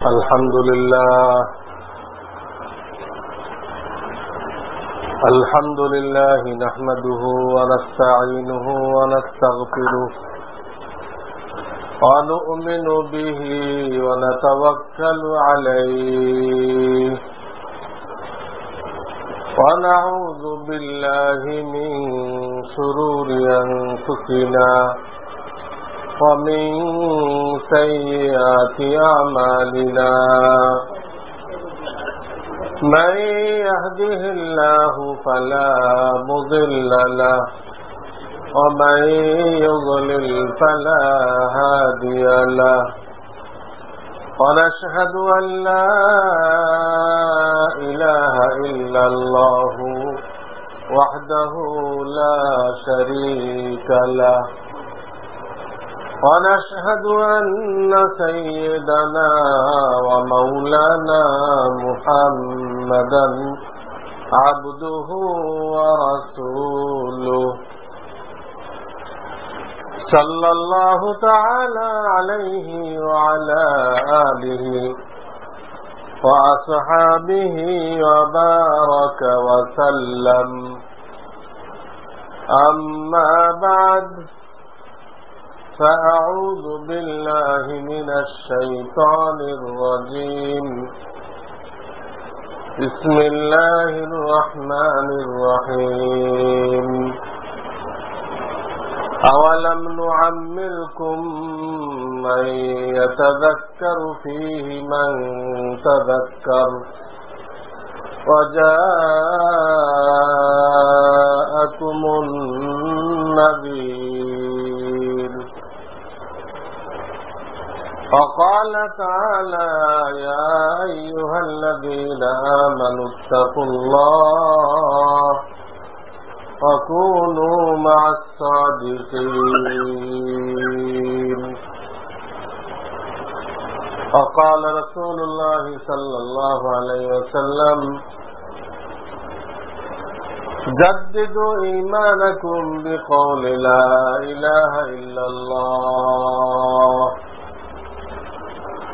الحمد لله نحمده ونستعينه ونستغفره ونؤمن به ونتوكل عليه ونعوذ بالله من شرور أنفسنا ومن سيئات أعمالنا من يهده الله فلا مضل له ومن يضلل فلا هادي له ونشهد أن لا إله إلا الله وحده لا شريك له ونشهد أن سيدنا ومولانا محمدا عبده ورسوله صلى الله تعالى عليه وعلى آله وأصحابه وبارك وسلم أما بعد فأعوذ بالله من الشيطان الرجيم بسم الله الرحمن الرحيم أولم نعمركم من يتذكر فيه من تذكر وجاءكم النذير وقال تعالى يا أيها الذين آمنوا اتقوا الله وكونوا مع الصادقين وقال رسول الله صلى الله عليه وسلم جددوا إيمانكم بقول لا إله إلا الله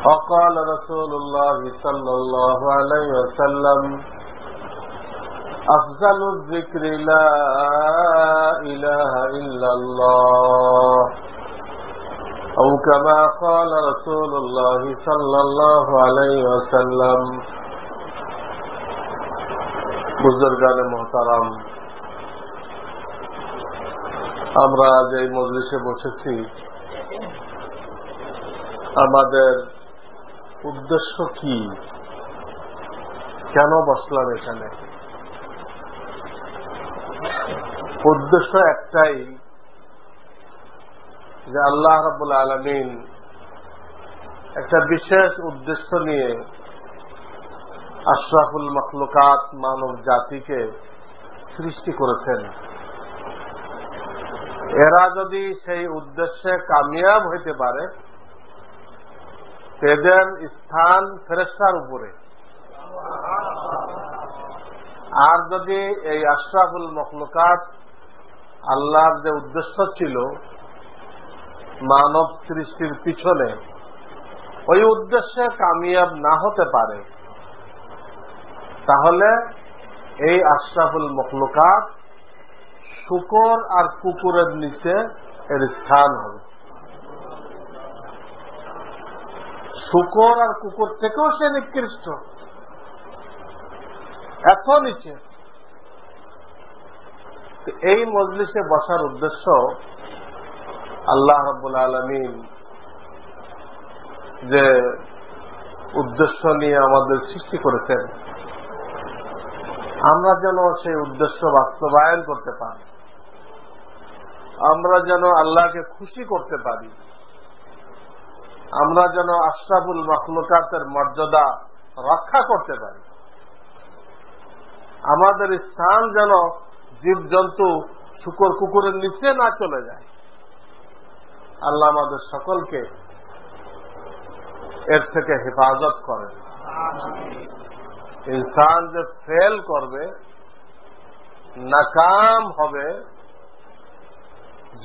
وقال رسول الله صلى الله عليه وسلم أفضل الذكر لا إله إلا الله أو كما قال رسول الله صلى الله عليه وسلم বুজুর্গান মুহতারাম, আমরা যে মজলিসে বসেছি আমাদের উদ্দেশ্য কি, কেন বসলাম এখানে? উদ্দেশ্য একটাই যে আল্লাহ রাব্বুল আলামিন একটা বিশেষ উদ্দেশ্য নিয়ে আশরাফুল মখলুকাত মানব জাতিকে সৃষ্টি করেছেন। এরা যদি সেই উদ্দেশ্যে কামিয়াব হইতে পারে এদের স্থান ফেরেশতার উপরে, আর যদি এই আশরাফুল মখলুকাত আল্লাহর যে উদ্দেশ্য ছিল মানব সৃষ্টির পিছনে ওই উদ্দেশ্যে কামিয়াব না হতে পারে, তাহলে এই আশরাফুল মখলুকাত শূকর আর কুকুরের নিচে এর স্থান হবে। শূকর আর কুকুর থেকেও সে নিকৃষ্ট, এত নিচে। এই মজলিসে বসার উদ্দেশ্য আল্লাহ রাব্বুল আলামিন যে উদ্দেশ্য নিয়ে আমাদের সৃষ্টি করেছেন আমরা যেন সেই উদ্দেশ্য বাস্তবায়ন করতে পারি, আমরা যেন আল্লাহকে খুশি করতে পারি, আমরা যেন আশরাফুল মখলুকাতের মর্যাদা রক্ষা করতে পারি, আমাদের স্থান যেন জীবজন্তু শূকর কুকুরের নিচে না চলে যায়। আল্লাহ আমাদের সকলকে এর থেকে হেফাজত করেন। ইনসান যে ফেল করবে, নাকাম হবে,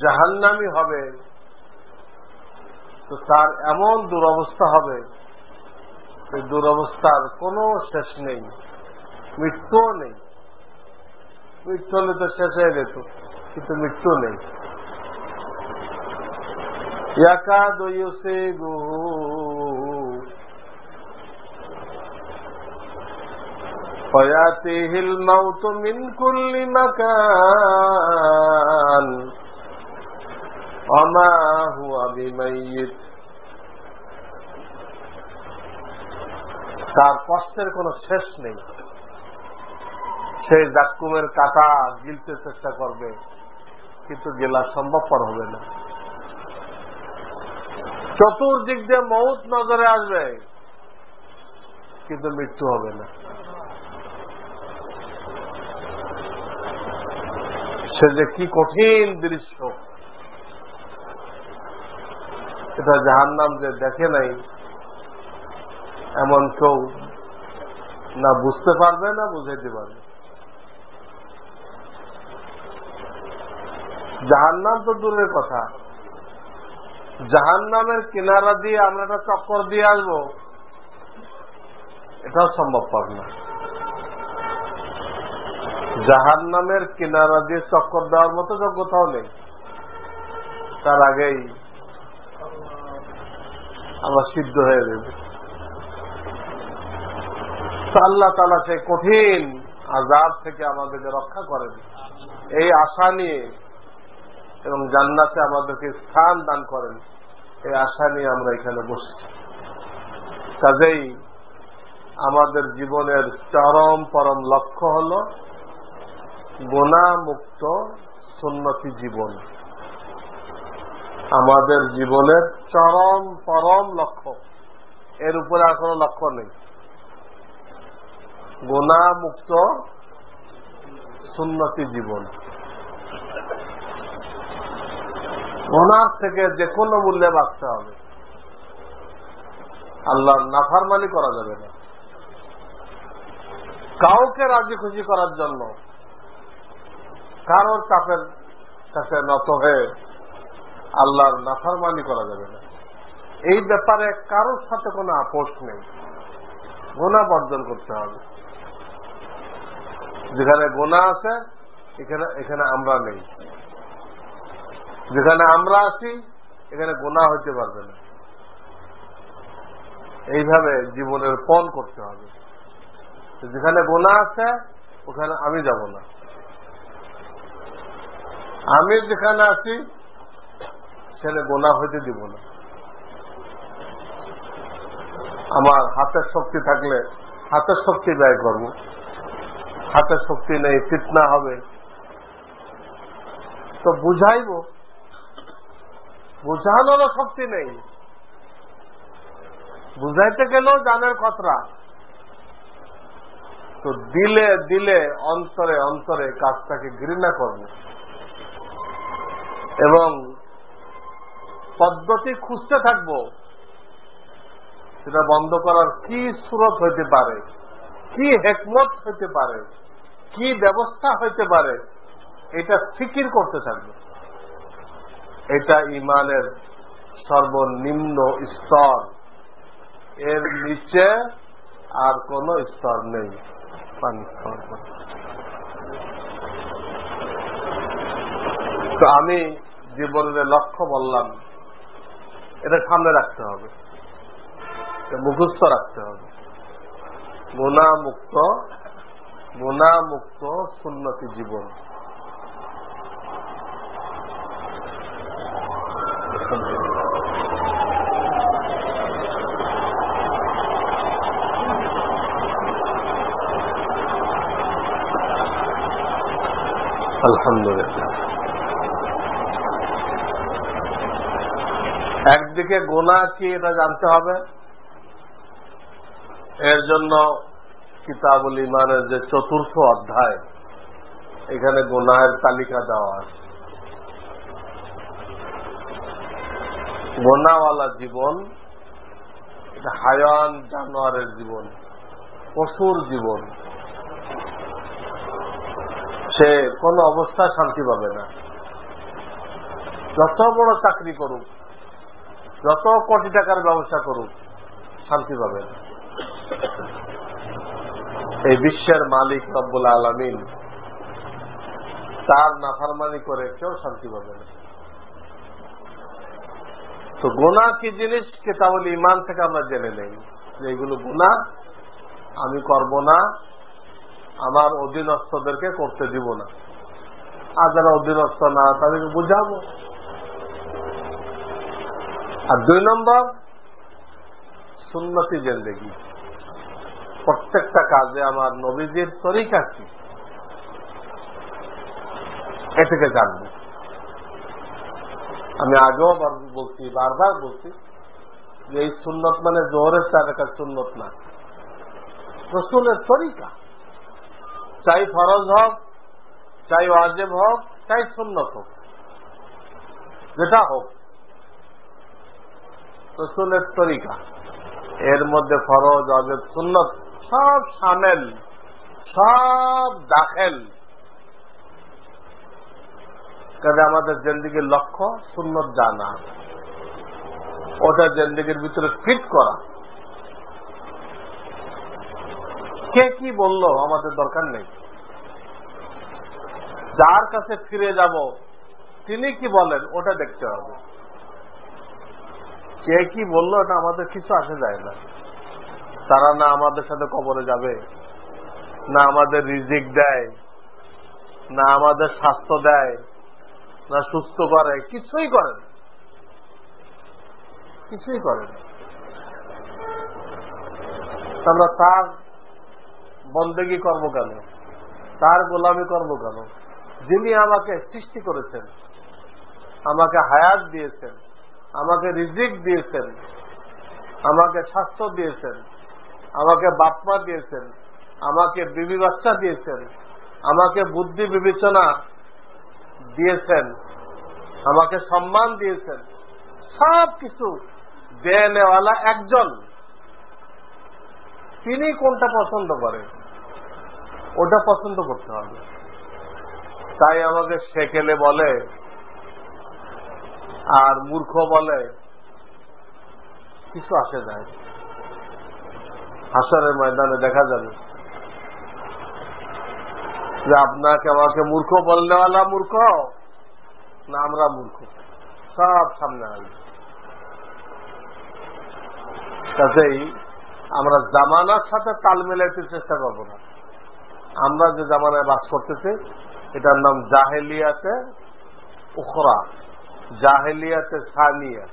জাহান্নামী হবে, তো তার এমন দুরবস্থা হবে এই দুরবস্থার কোনো শেষ নেই, মৃত্যুও নেই। মৃত্যু হলে তো শেষ হয়ে যেত, কিন্তু মৃত্যু নেই। ইয়াকাদু ইউসিগুহু ফায়াতিহিল মাউতু মিন কুল্লি মাকান ওয়া মা হুয়া বিমাইয়িত। তার কষ্টের কোনো শেষ নেই। সেই জাক্কুমের কাঁটা গিলতে চেষ্টা করবে, কিন্তু গেলা সম্ভবপর হবে না। চতুর্দিক দিয়ে মউত নজরে আসবে, কিন্তু মৃত্যু হবে না। সে যে কি কঠিন দৃশ্য, এটা জাহান্নাম যে দেখে নাই এমন কেউ না বুঝতে পারবে না বুঝাইতে পারবে। জাহান্নাম তো দূরের কথা, জাহান্নামের কিনারা দিয়ে আমরা একটা চক্কর দিয়ে আসবো, এটাও সম্ভবপর না। জাহান্নামের কিনারা দিয়ে চক্কর দেওয়ার মতো যোগ্যতাও নেই। তার আগেই আমরা সিদ্ধ হয়ে যাবে। আল্লাহ তাআলা সেই কঠিন আযাব থেকে আমাদেরকে রক্ষা করেন এই আশা নিয়ে, এবং জান্নাতে আমাদেরকে স্থান দান করেন এই আশা নিয়ে আমরা এখানে বসছি। কাজেই আমাদের জীবনের চরম পরম লক্ষ্য হল গুনাহ মুক্ত সুন্নতি জীবন। আমাদের জীবনের চরম পরম লক্ষ্য, এর উপরে আর কোনো লক্ষ্য নেই। গুনাহ মুক্ত সুন্নতি জীবন। গুনাহ থেকে যে কোনো মূল্যে বাঁচতে হবে। আল্লাহর নাফরমানি করা যাবে না। কাউকে রাজি খুশি করার জন্য কারোর চাপের কাছে নত হয়ে আল্লাহর নাফরমানি করা যাবে না। এই ব্যাপারে কারোর সাথে কোনো আপোষ নেই। গুনাহ বর্জন করতে হবে। যেখানে গুনাহ আছে এখানে আমরা নেই, যেখানে আমরা আছি এখানে গুনাহ হইতে পারবে না। এইভাবে জীবনের পণ করতে হবে। যেখানে গুনাহ আছে ওখানে আমি যাব না। আমি যেখানে আছি সেখানে গুনাহ হইতে দিব না। আমার হাতের শক্তি থাকলে হাতের শক্তি ব্যয় করব, হাতের শক্তি নেই ফিতনা হবে তো বুঝাইব, বুঝানোরও শক্তি নেই, বুঝাইতে গেলেও জানের খতরা। তো দিলে দিলে অন্তরে অন্তরে কাজটাকে ঘৃণা করব এবং পদ্ধতি খুঁজতে থাকব সেটা বন্ধ করার কি সুরত হইতে পারে, কি হিকমত হইতে পারে, কি ব্যবস্থা হইতে পারে, এটা ফিকির করতে থাকবে। এটা ঈমানের সর্বনিম্ন স্তর, এর নিচে আর কোন স্তর নেই। পানি স্তর। তো আমি জীবনের লক্ষ্য বললাম, এটা সামনে রাখতে হবে, মুখস্থ রাখতে হবে। গুনাহ মুক্ত সুন্নতি জীবন। আলহামদুলিল্লাহ। একদিকে গুনাহ কি এটা জানতে হবে, এর জন্য কিতাবুল ঈমানের যে ৪র্থ অধ্যায় এখানে গুনাহের তালিকা দেওয়া আছে। গুনাহওয়ালা জীবন এটা হায়ান জানোয়ারের জীবন, পশুর জীবন। সে কোন অবস্থায় শান্তি পাবে না। যত বড় চাকরি করুক, যত কোটি টাকার ব্যবসা করুক, শান্তি পাবে না। এই বিশ্বের মালিক রব্বুল আলামিন, তার নাফরমানি করে কেউ শান্তি পাবে না। তো গুনাহ কি জিনিস কিতাবুল ঈমান থেকে আমরা জেনে নেই যে এগুলো গুনাহ, আমি করব না, আমার অধীনস্থদেরকে করতে দিব না, আর যারা অধীনস্থ না তাদেরকে বুঝাবো। আর 2 নম্বর, সুন্নতি জিন্দেগি, প্রত্যেকটা কাজে আমার নবীজির তরিকা কি এটাকে জানব। আমি আগেও বলছি, বারবার বলছি যে এই সুন্নত মানে জোহরের 4 রাকাত সুন্নত না, রাসূলের তরিকা, চাই ফরজ হোক, চাই ওয়াজিব হোক, চাই সুন্নত হোক, যেটা হোক রাসূলের তরিকা, এর মধ্যে ফরজ, ওয়াজিব, সুন্নত সব শামিল, সব দাখিল। কাজে আমাদের জিন্দেগির লক্ষ্য সুন্নত জানা, ওটা জিন্দেগির ভিতরে ফিট করা। কে কি বললো আমাদের দরকার নেই, যার কাছে ফিরে যাব তিনি কি বলেন ওটা দেখতে হবে। কে কি বললো ওটা আমাদের কিছু আসে যায় না। তারা না আমাদের সাথে কবরে যাবে, না আমাদের রিজিক দেয়, না আমাদের স্বাস্থ্য দেয়, না সুস্থ করে, কিছুই করে না, কিছুই করে না। আমরা তার বন্দেগী করব কেন, তার গোলামি করব কেন, যিনি আমাকে সৃষ্টি করেছেন, আমাকে হায়াত দিয়েছেন, আমাকে রিজিক দিয়েছেন, আমাকে স্বাস্থ্য দিয়েছেন, আমাকে বাপমা দিয়েছেন, আমাকে বিবি বাচ্চা দিয়েছেন, আমাকে বুদ্ধি বিবেচনা দিয়েছেন, আমাকে সম্মান দিয়েছেন, সব কিছু দেনেওয়ালা একজন। তিনি কোনটা পছন্দ করেন ওটা পছন্দ করতে হবে। তাই আমাকে সেকেলে বলে আর মূর্খ বলে কিছু আসে যায়। হাসরের ময়দানে দেখা যাবে যে আপনাকে আমাকে মূর্খ বললেওয়ালা মূর্খ না আমরা মূর্খ, সব সামনে আসবে। কাজেই আমরা জামানার সাথে তাল মেলাইতে চেষ্টা করবো না। আমরা যে জামানায় বাস করতেছি এটার নাম জাহেলিয়াতে উখরা, জাহেলিয়াতে সানিয়া।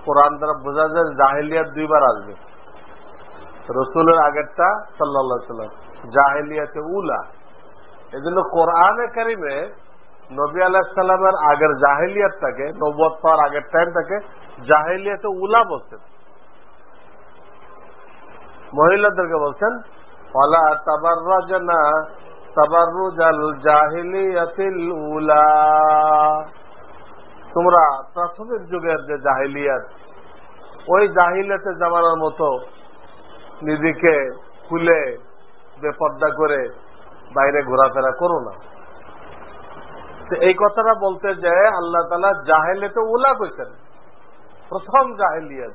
কোরআন দ্বারা বোঝা যায় জাহেলিয়াত 2 বার আসবে। রসুলের আগেরটা সাল্লাল্লাহু আলাইহি ওয়াসাল্লাম, জাহেলিয়াতে উলা। এজন্য কোরআনে কারিমে নবী আলাইহিস সালামের আগের জাহেলিয়াতটাকে, নবুয়ত পাওয়ার আগের টাইমটাকে জাহেলিয়াতে উলা বলছেন। মহিলাদেরকে বলছেন ওয়ালা তাবাররাজনা তাবাররুজাল জাহিলিয়াতিল উলা, তোমরা প্রাথমিক যুগের যে জাহিলিয়াত, ওই জাহিলিয়াতের জামানার মতো নিজেকে খুলে বেপর্দা করে বাইরে ঘোরাফেরা করো না। এই কথাটা বলতে যে আল্লাহ তাআলা জাহিলিয়াতে উলা কইছেন, প্রথম জাহিলিয়াত।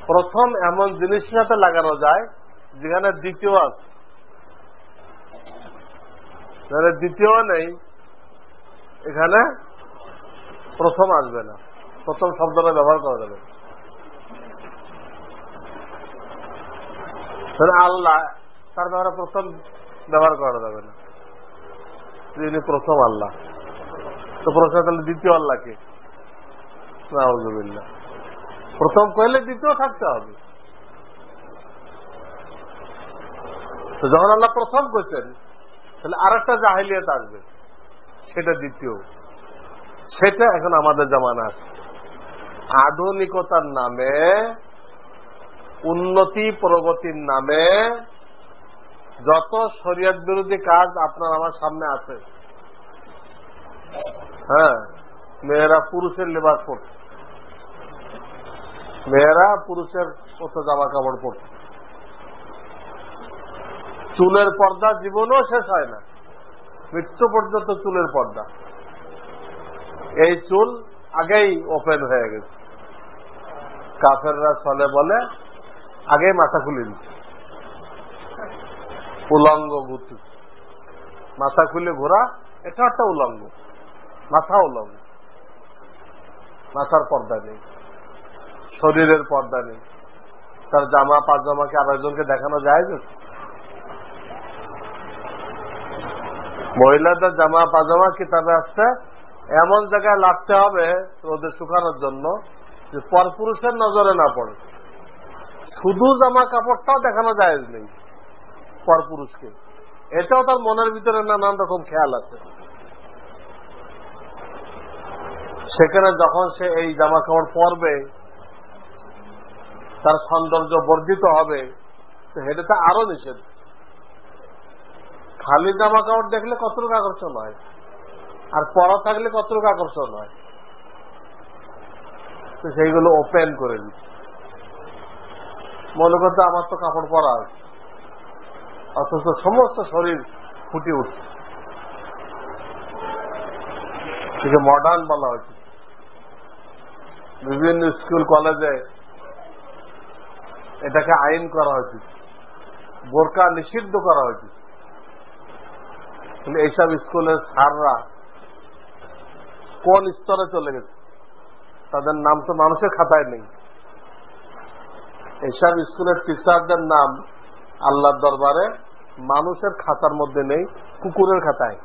প্রথম এমন জিনিসের সাথে লাগানো যায় যেখানে দ্বিতীয় আছে, দ্বিতীয় নেই, এখানে প্রথম আসবে না, প্রথম শব্দটা ব্যবহার করা যাবে। আল্লাহ তার ব্যাপারে প্রথম ব্যবহার করা যাবে না, যিনি প্রথম আল্লাহ। তো প্রশ্ন তাহলে দ্বিতীয় আল্লাহকে, নাউযুবিল্লাহ, প্রথম কইলে দ্বিতীয় থাকতে হবে। তো যখন আল্লাহ প্রথম কইছেন তাহলে আরেকটা জাহেলিয়াত আসবে, সেটা দ্বিতীয়। সেটা এখন আমাদের জামানা আছে। আধুনিকতার নামে, উন্নতি প্রগতির নামে যত শরীয়ত বিরোধী কাজ আপনার আমার সামনে আছে। হ্যাঁ, মেয়েরা পুরুষের লেবাস পড়ছে, মেয়েরা পুরুষের মতো জামা কাপড় পড়ছে, চুলের পর্দা জীবনও শেষ হয় না, মৃত্যু পর্যন্ত চুলের পর্দা। এই চুল আগেই ওপেন হয়ে গেছে। কাফেররা চলে বলে আগে মাথা খুলে দিচ্ছে, উলঙ্গ ঘুরতে, মাথা খুলে ঘোরা এটা একটা উলঙ্গ, মাথা উলঙ্গ, মাথার পর্দা নেই, শরীরের পর্দা নেই, তার জামা পাজামাকে আরেকজনকে দেখানো যায় না। মহিলাদের জামা পাজামা কিতাবে আসছে এমন জায়গায় লাগতে হবে রোদে শুকানোর জন্য যে পরপুরুষের নজরে না পড়ে। শুধু জামা কাপড়টাও দেখানো যায় নেই পরপুরুষকে, এটাও তার মনের ভিতরে নানান রকম খেয়াল আছে। সেখানে যখন সে এই জামা কাপড় পরবে তার সৌন্দর্য বর্ধিত হবে, তো এটা আরো নিষেধ। খালি জামা কাপড় দেখলে কতটুকু আকর্ষণ হয়, আর পরা থাকলে কতটুকু আকর্ষণ হয়, তো সেইগুলো ওপেন করে দিচ্ছে। মনে করতে আমার তো কাপড় পরা আছে, অথচ সমস্ত শরীর ফুটে উঠছে। মডার্ন বলা হয়েছে। বিভিন্ন স্কুল কলেজে এটাকে আইন করা হয়েছে, বোরকা নিষিদ্ধ করা হয়েছে। এইসব স্কুলের স্যাররা কোন স্তরে চলে গেছে তাদের নাম তো মানুষের খাতায় নেই। এইসব স্কুলের টিচারদের নাম আল্লাহর দরবারে মানুষের খাতার মধ্যে নেই, কুকুরের খাতায়।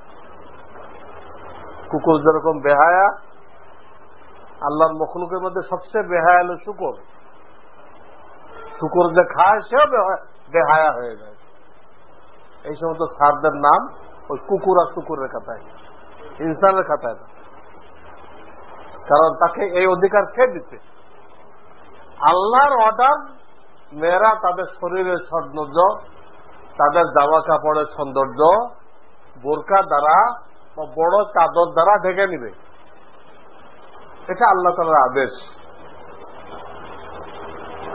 কুকুর যেরকম বেহায়া, আল্লাহর মখলুকের মধ্যে সবচেয়ে বেহায়া হলো শুকর। শুকর যে খায় সেও বেহায়া হয়ে যায়। এই সমস্ত স্যারদের নাম ওই কুকুর আর শুকুরের খাতায়, ইনসানের খাতায় না। কারণ তাকে এই অধিকার খেয়ে দিতে। আল্লাহর অর্ডার, মেয়েরা তাদের শরীরের সৌন্দর্য, তাদের জামা কাপড়ের সৌন্দর্য বোরকা দ্বারা বা বড় চাদর দ্বারা ঢেকে নিবে, এটা আল্লাহ তাআলার আদেশ।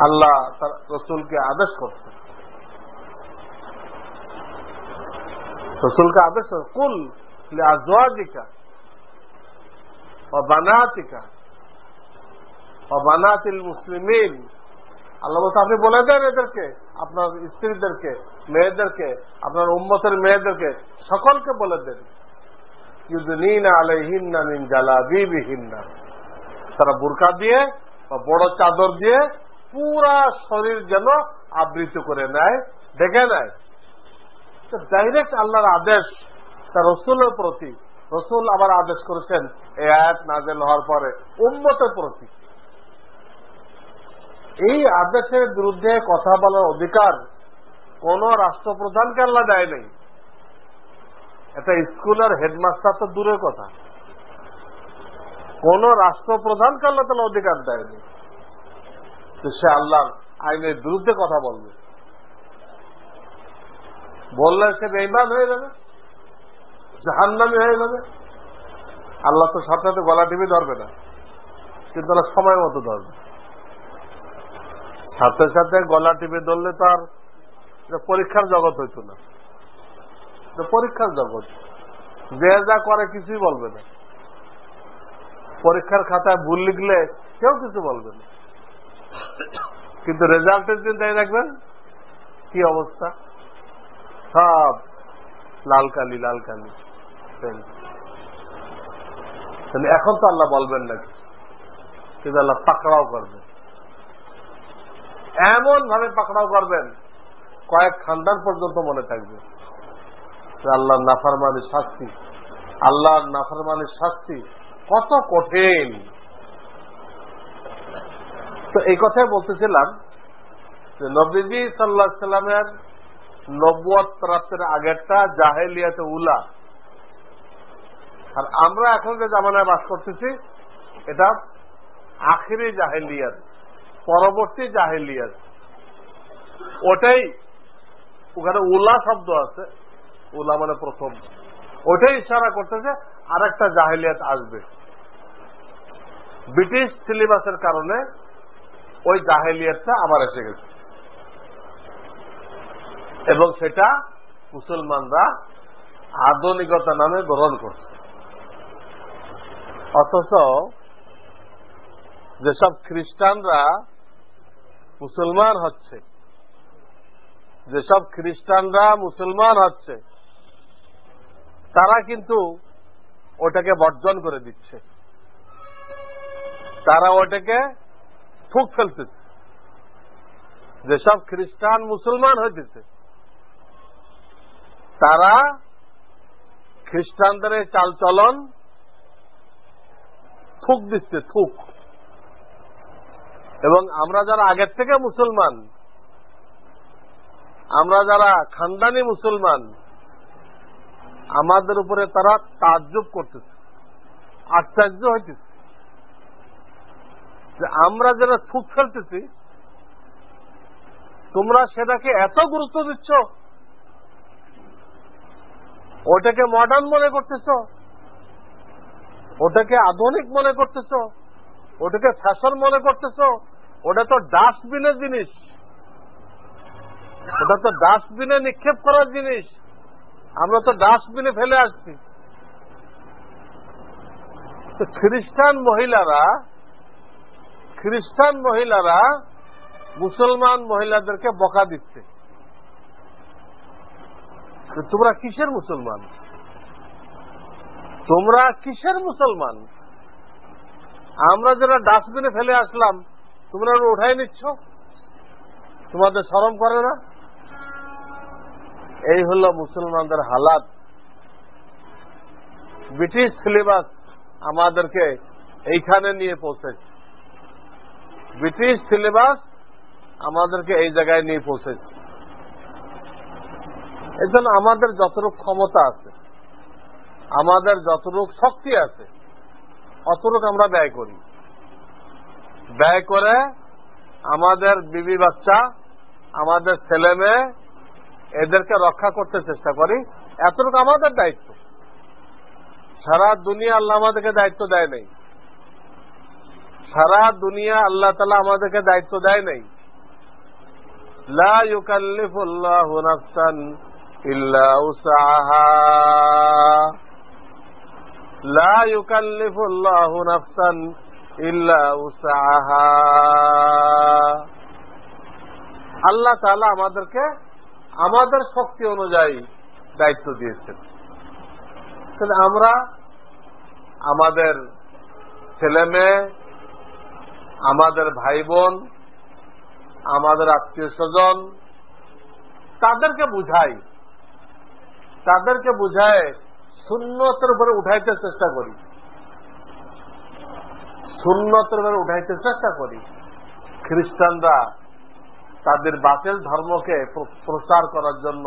আল্লাহ তার রসুলকে আদেশ করছে, রসুলকে আদেশ কুল লিআজওয়াজিকা ওয়া বানাতিকা ওয়া বানাতিল মুসলিমিন। আল্লাহ বলতে আপনি বলে দেন এদেরকে, আপনার স্ত্রীদেরকে, মেয়েদেরকে, আপনার উম্মতের মেয়েদেরকে সকলকে বলে দেন ইউদনিনা আলাইহিন্না মিন জালাবিবিহিন্না, তারা বুরকা দিয়ে বা বড় চাদর দিয়ে পুরা শরীর যেন আবৃত করে নেয়, ঢেকে নেয়। তো ডাইরেক্ট আল্লাহর আদেশ তার রসুলের প্রতি। রসুল আবার আদেশ করেছেন এই আয়াত নাযিল হওয়ার পরে উম্মতের প্রতি। এই আদেশের বিরুদ্ধে কথা বলার অধিকার কোন রাষ্ট্রপ্রধানকে আল্লাহ দেয় নাই। এটা স্কুলের হেডমাস্টার তো দূরের কথা, কোন রাষ্ট্রপ্রধানকে আল্লাহ তাআলা অধিকার দেয়নি যে সে আল্লাহর আইনের বিরুদ্ধে কথা বলবে। বললে সে বেঈমান হয়ে যাবে, জাহান্নামী হয়ে যাবে। আল্লাহ তো সাথে সাথে গলা টিপে ধরবে না, কিন্তু তারা সময় মতো ধরবে। সাথে সাথে গলা টিপে ধরলে তার পরীক্ষার জগৎ হইত না। পরীক্ষার জগৎ যে যা করে কিছুই বলবে না। পরীক্ষার খাতায় ভুল লিখলে কেউ কিছু বলবে না, কিন্তু রেজাল্টের দিন তাই রাখবেন কি অবস্থা, সব লাল কালি লাল কালি। এখন তো আল্লাহ বলবেন না কিছু, কিন্তু আল্লাহ পাকড়াও করবেন, এমন ভাবে পাকড়াও করবেন কয়েক খানদান পর্যন্ত মনে থাকবে আল্লাহর নাফরমানির শাস্তি। আল্লাহর নাফরমানির শাস্তি কত কঠিন। তো এই কথাই বলতেছিলাম যে নবীজি সাল্লাল্লাহু আলাইহি সাল্লামের নবুয়ত প্রাপ্তির আগেরটা জাহেলিয়াতে উলা, আর আমরা এখন যে জামানায় বাস করতেছি এটা আখিরি জাহেলিয়াত, পরবর্তী জাহেলিয়াত। ওটাই ওখানে উলা শব্দ আছে, উলা মানে প্রথম, ওটাই ইশারা করতেছে আর একটা জাহেলিয়াত আসবে। ব্রিটিশ সিলেবাসের কারণে ওই জাহেলিয়াতটা আবার এসে গেছে, এবং সেটা মুসলমানরা আধুনিকতা নামে গ্রহণ করছে। অথচ যেসব খ্রিস্টানরা মুসলমান হচ্ছে, যেসব খ্রিস্টানরা মুসলমান হচ্ছে তারা কিন্তু ওটাকে বর্জন করে দিচ্ছে, তারা ওটাকে থুক ফেলতেছে। যেসব খ্রিস্টান মুসলমান হইতেছে তারা খ্রিস্টানদের চালচলন থুক দিচ্ছে, থুক। এবং আমরা যারা আগের থেকে মুসলমান, আমরা যারা খানদানি মুসলমান, আমাদের উপরে তারা তাজ্জুব করতেছে, আশ্চর্য হইতেছে যে আমরা যারা থুক ফেলতেছি তোমরা সেটাকে এত গুরুত্ব দিচ্ছ, ওটাকে মডার্ন মনে করতেছ, ওটাকে আধুনিক মনে করতেছ, ওটাকে ফ্যাশন মনে করতেছ। ওটা তো ডাস্টবিনের জিনিস, ওটা তো ডাস্টবিনে নিক্ষেপ করার জিনিস, আমরা তো ডাস্টবিনে ফেলে আসছি। খ্রিস্টান মহিলারা মুসলমান মহিলাদেরকে বকা দিচ্ছে, তোমরা কিসের মুসলমান, তোমরা কিসের মুসলমান? আমরা যারা ডাস্টবিনে ফেলে আসলাম তোমরা উঠাই নিচ্ছ, তোমাদের শরম করে না? এই হলো মুসলমানদের হালাত। ব্রিটিশ সিলেবাস আমাদেরকে এইখানে নিয়ে পৌঁছেছে, ব্রিটিশ সিলেবাস আমাদেরকে এই জায়গায় নিয়ে পৌঁছেছে। এই জন্য আমাদের যতটুকু ক্ষমতা আছে, আমাদের যতটুকু শক্তি আছে, অতটুকু আমরা ব্যয় করি। ব্যয় করে আমাদের বিবি বাচ্চা, আমাদের ছেলে মেয়ে, এদেরকে রক্ষা করতে চেষ্টা করি। এতটুকু আমাদের দায়িত্ব। সারা দুনিয়া আল্লাহ আমাদেরকে দায়িত্ব দেয় নাই, সারা দুনিয়া আল্লাহ তাআলা আমাদেরকে দায়িত্ব দেয় নাই। লা ইউকাল্লিফুল্লাহু নাফসান ইল্লা উসআহা, লা ইউকাল্লিফুল্লাহু নাফসান ইল্লা উসআহা। আল্লাহ তাআলা আমাদেরকে আমাদের শক্তি অনুযায়ী দায়িত্ব দিয়েছেন। তাহলে আমরা আমাদের ছেলে মেয়ে, আমাদের ভাই বোন, আমাদের আত্মীয় স্বজন, তাদেরকে বুঝায় সুন্নতের উপরে উঠাইতে চেষ্টা করি, সুন্নতের উপরে উঠাইতে চেষ্টা করি। খ্রিস্টানরা তাদের বাতিল ধর্মকে প্রচার করার জন্য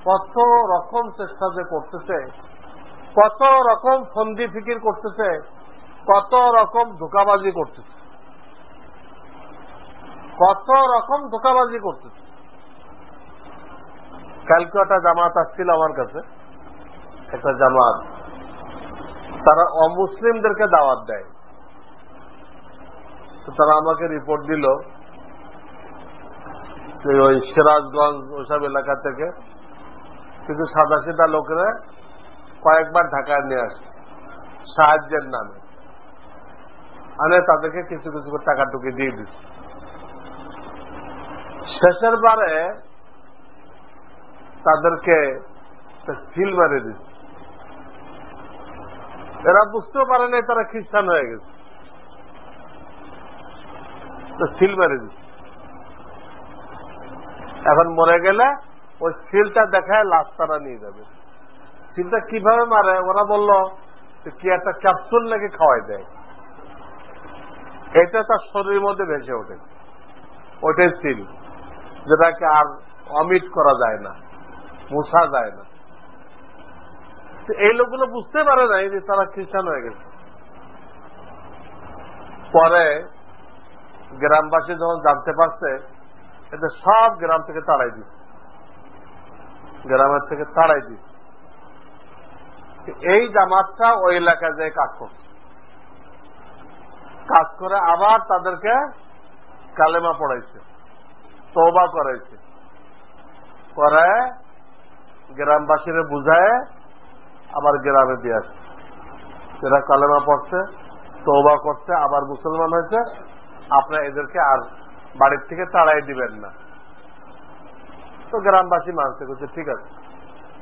কত রকম চেষ্টা যে করতেছে, কত রকম ফন্দি ফিকির করতেছে, কত রকম ধোঁকাবাজি করতেছে, কত রকম ধোঁকাবাজি করতেছে। কালকে একটা জামাত আসছিল আমার কাছে, একটা জামাত, তারা অমুসলিমদেরকে দাওয়াত দেয়। তো তারা আমাকে রিপোর্ট দিল যে ওই সিরাজগঞ্জ ওইসব এলাকা থেকে কিছু সাদা সিধা লোকেরা কয়েকবার ঢাকায় নিয়ে আসে সাহায্যের নামে, আনে তাদেরকে কিছু কিছু করে টাকা টুকি দিয়ে দিচ্ছে। শেষের বারে তাদেরকে সিল মেরে দিচ্ছে। এরা বুঝতেও পারে নাই তারা খ্রিস্টান হয়ে গেছে, তো সিল মেরে দিচ্ছে। এখন মরে গেলে ওই সিলটা দেখায় লাশ তারা নিয়ে যাবে। সিলটা কিভাবে মারে ওরা বলল কি একটা ক্যাপসুল নাকি খাওয়াই দেয়, এটা তার শরীরের মধ্যে ভেসে ওঠে, ওটাই সিল, যেটাকে আর অমিট করা যায় না, মুছা যায় না। এই লোকগুলো বুঝতে পারে নাই যে তারা খ্রিস্টান হয়ে গেছে। পরে গ্রামবাসী যখন জানতে পারছে, এদের সব গ্রাম থেকে তাড়াই দিচ্ছে, গ্রামের থেকে তাড়াই দিচ্ছে। এই জামাতটা ওই এলাকায় যায় কাজ করছে, কাজ করে আবার তাদেরকে কালেমা পড়াইছে, তওবা করাইছে, পরে গ্রামবাসীরা বুঝায় আবার গ্রামে দিয়ে আসছে। এরা কালেমা পড়ছে, তওবা করছে, আবার মুসলমান হয়েছে। আপনার এদেরকে আর বাড়ির থেকে তাড়াই দিবেন না। তো গ্রামবাসী মানছে, করছে ঠিক আছে,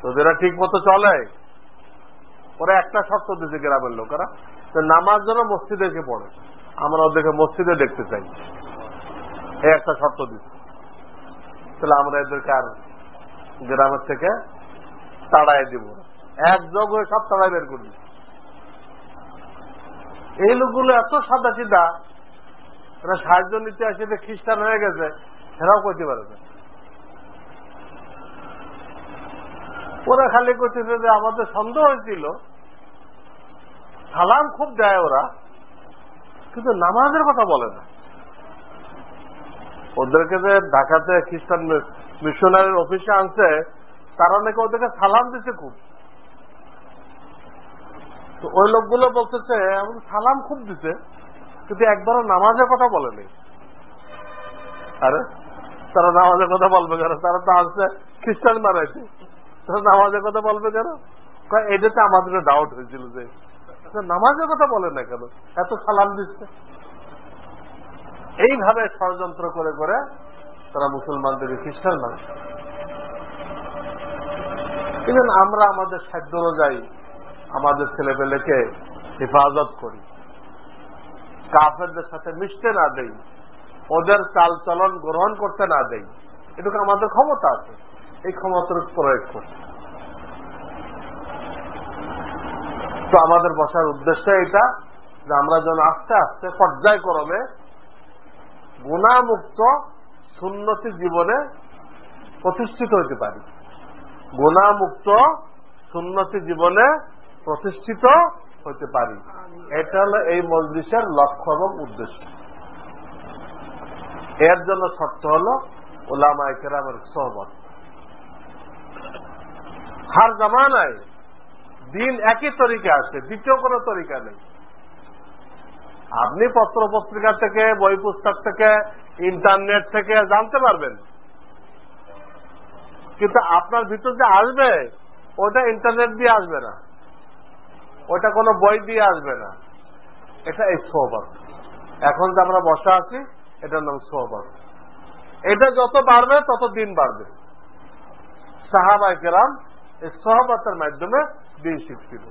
তোদেরা ঠিক মতো চলে। ওরা একটা শর্ত দিয়েছে গ্রামের লোকেরা, যে নামাজ যেন মসজিদে এসে পড়ে, আমরা ওদেরকে মসজিদে দেখতে চাই, এই একটা শর্ত দিচ্ছে। তাহলে আমরা এদেরকে আর গ্রামের থেকে তাড়াই দিব, একযোগ হয়ে সব তাড়াই বের করবি। এই লোকগুলো এত সাদা সিধা, এরা সাহায্য নিতে আসে যে খ্রিস্টান হয়ে গেছে, এরাও করতে পারে না। ওরা খালি করতেছে যে আমাদের সন্দেহ হয়েছিল, সালাম খুব দেয় ওরা, কিন্তু নামাজের কথা বলে না। ওদেরকে যে ঢাকাতে খ্রিস্টান মিশনারির অফিসে আনছে, তারা নাকি ওদেরকে সালাম দিচ্ছে খুব। তো ওই লোকগুলো বলতেছে আমাদের সালাম খুব দিচ্ছে, কিন্তু একবারও নামাজের কথা বলেনি। আরে তারা নামাজের কথা বলবে কেন? তারা তো আসছে খ্রিস্টান বানাইছে, তারা নামাজের কথা বলবে কেন? এটাতে আমাদের ডাউট হয়েছিল যে নামাজের কথা বলে না কেন, এত সালাম দিচ্ছে। এইভাবে ষড়যন্ত্র করে করে তারা মুসলমানদেরকে খ্রিস্টান বানাচ্ছে। ইভেন আমরা আমাদের সাধ্য অনুযায়ী আমাদের ছেলেপেলেকে হেফাজত করি, কাফেরদের সাথে মিশতে না দেই, ওদের চাল চলন গ্রহণ করতে না দেই, এটুকু আমাদের ক্ষমতা আছে, এই ক্ষমতার প্রয়োগ করি। তো আমাদের বসার উদ্দেশ্য এটা যে আমরা যেন আস্তে আস্তে পর্যায়ক্রমে গুনাহমুক্ত সুন্নতি জীবনে প্রতিষ্ঠিত হতে পারি, গুনাহমুক্ত সুন্নতি জীবনে প্রতিষ্ঠিত হতে পারি। এটা হলো এই মজলিসের লক্ষ্য এবং উদ্দেশ্য। এর জন্য শর্ত হল উলামায়ে কেরামের সোহবত। হর জামানায় দিন একই তরিকা আছে, দ্বিতীয় কোন তরিকা নেই। আপনি পত্র পত্রিকা থেকে, বই পুস্তক থেকে, ইন্টারনেট থেকে জানতে পারবেন, কিন্তু আপনার ভিতর যে আসবে ওটা ইন্টারনেট দিয়ে আসবে না, ওটা কোনো বই দিয়ে আসবে না। এটা এই সোহবত। এখন যে আমরা বসা আছি এটার নাম সোহবত। এটা যত বাড়বে তত দিন বাড়বে। সাহাবায়ে কেরাম এই সোহবতের মাধ্যমে দিন শিখছিল।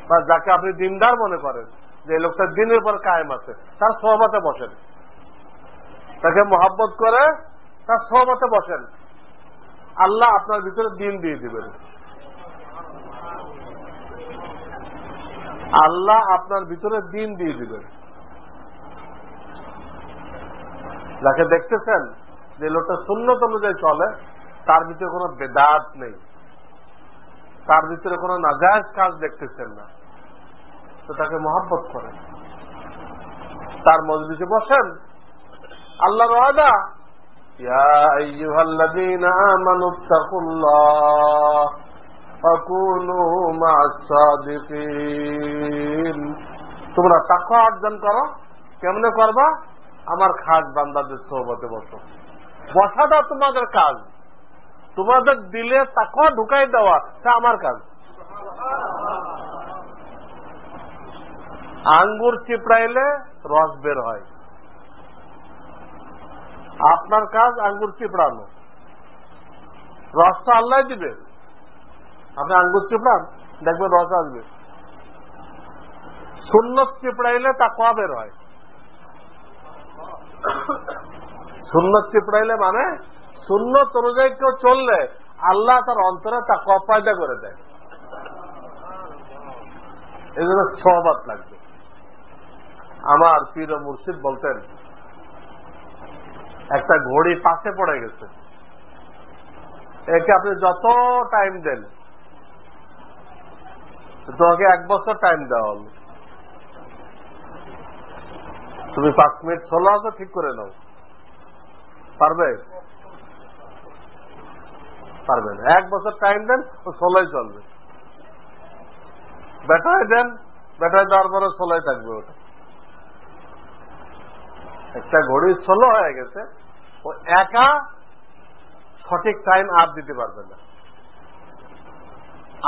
বা যাকে আপনি দিনদার মনে করেন, যে লোকটা দিনের উপর কায়েম আছে, তার সোহবতে বসেন, তাকে মহব্বত করে তার সোহবতে বসেন, আল্লাহ আপনার ভিতরে দিন দিয়ে দিবেন। আল্লাহ আপনার ভিতরে দিন দিয়ে দিবেন। যাকে দেখতেছেন যে লোকটা সুন্নত অনুযায়ী চলে, তার ভিতরে কোনো বেদাত নেই, তার ভিতরে কোনো নাজায়েজ কাজ দেখতেছেন না, তো তাকে মহব্বত করেন, তার মজলিসে বসেন। আল্লাহর ওয়াদা, ইয়া আইয়ুহাল্লাযীনা আমানুত্তাকুল্লাহ ওয়া কুনু মা'আস সাদিকিন। তোমরা তাকওয়া অর্জন করো। কেমনে করবা? আমার খাস বান্দাদের সোহবতে বসো। বসাটা তোমাদের কাজ, তোমাদের দিলে তাকওয়া ঢুকাই দেওয়া তা আমার কাজ। আঙ্গুর চিপড়াইলে রস বের হয়, আপনার কাজ আঙ্গুর চিপড়ানো, রস তো আল্লাহ দিবে। আপনি আঙ্গুর চিপড়ান, দেখবেন রস আসবে। সুন্নত চিপড়াইলে তাকওয়া বের হয়। সুন্নত চিপড়াইলে মানে সুন্নত অনুযায়ী কেউ চললে আল্লাহ তার অন্তরে তাকওয়া পয়দা করে দেয়। এই জন্য সোহবত লাগবে। আমার পীর ও মুর্শিদ বলতেন, একটা ঘড়ি পাশে পড়ে গেছে, একে আপনি যত টাইম দেন, তোমাকে 1 বছর টাইম দেওয়া হল, তুমি 5 মিনিট 16 আছে ঠিক করে নাও, পারবে? পারবে না। 1 বছর টাইম দেন, ও 16 চলবে। ব্যাটারি দেন, ব্যাটারি দেওয়ার পরে 16 থাকবে। ওটা একটা ঘড়ি 16 হয়ে গেছে, ও একা সঠিক টাইম আর দিতে পারবে না।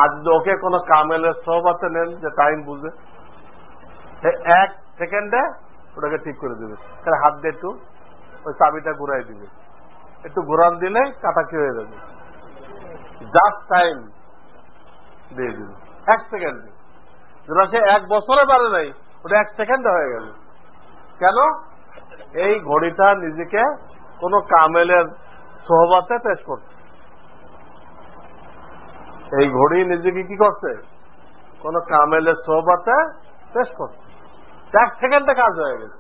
আর যদি ওকে কোনো কামেলের সোহবতে নেন যে টাইম বুঝে, 1 সেকেন্ডে ওটাকে ঠিক করে দেবে। তাহলে হাত দিয়ে একটু ওই চাবিটা ঘুরাই দিবে, একটু ঘুরান দিলে কাটা কি হয়ে যাবে, জাস্ট টাইম দিয়ে দিবে, 1 সেকেন্ডে। যেটা সে 1 বছরে পারে নাই, ওটা 1 সেকেন্ডে হয়ে গেল। কেন? এই ঘড়িটা নিজেকে কোন কামেলের সোহবতে পেশ করছে। এই ঘড়ি নিজেকে কি করছে? কোন কামেলের সোহবতে পেশ করছে। 1 সেকেন্ডে কাজ হয়ে গেছে।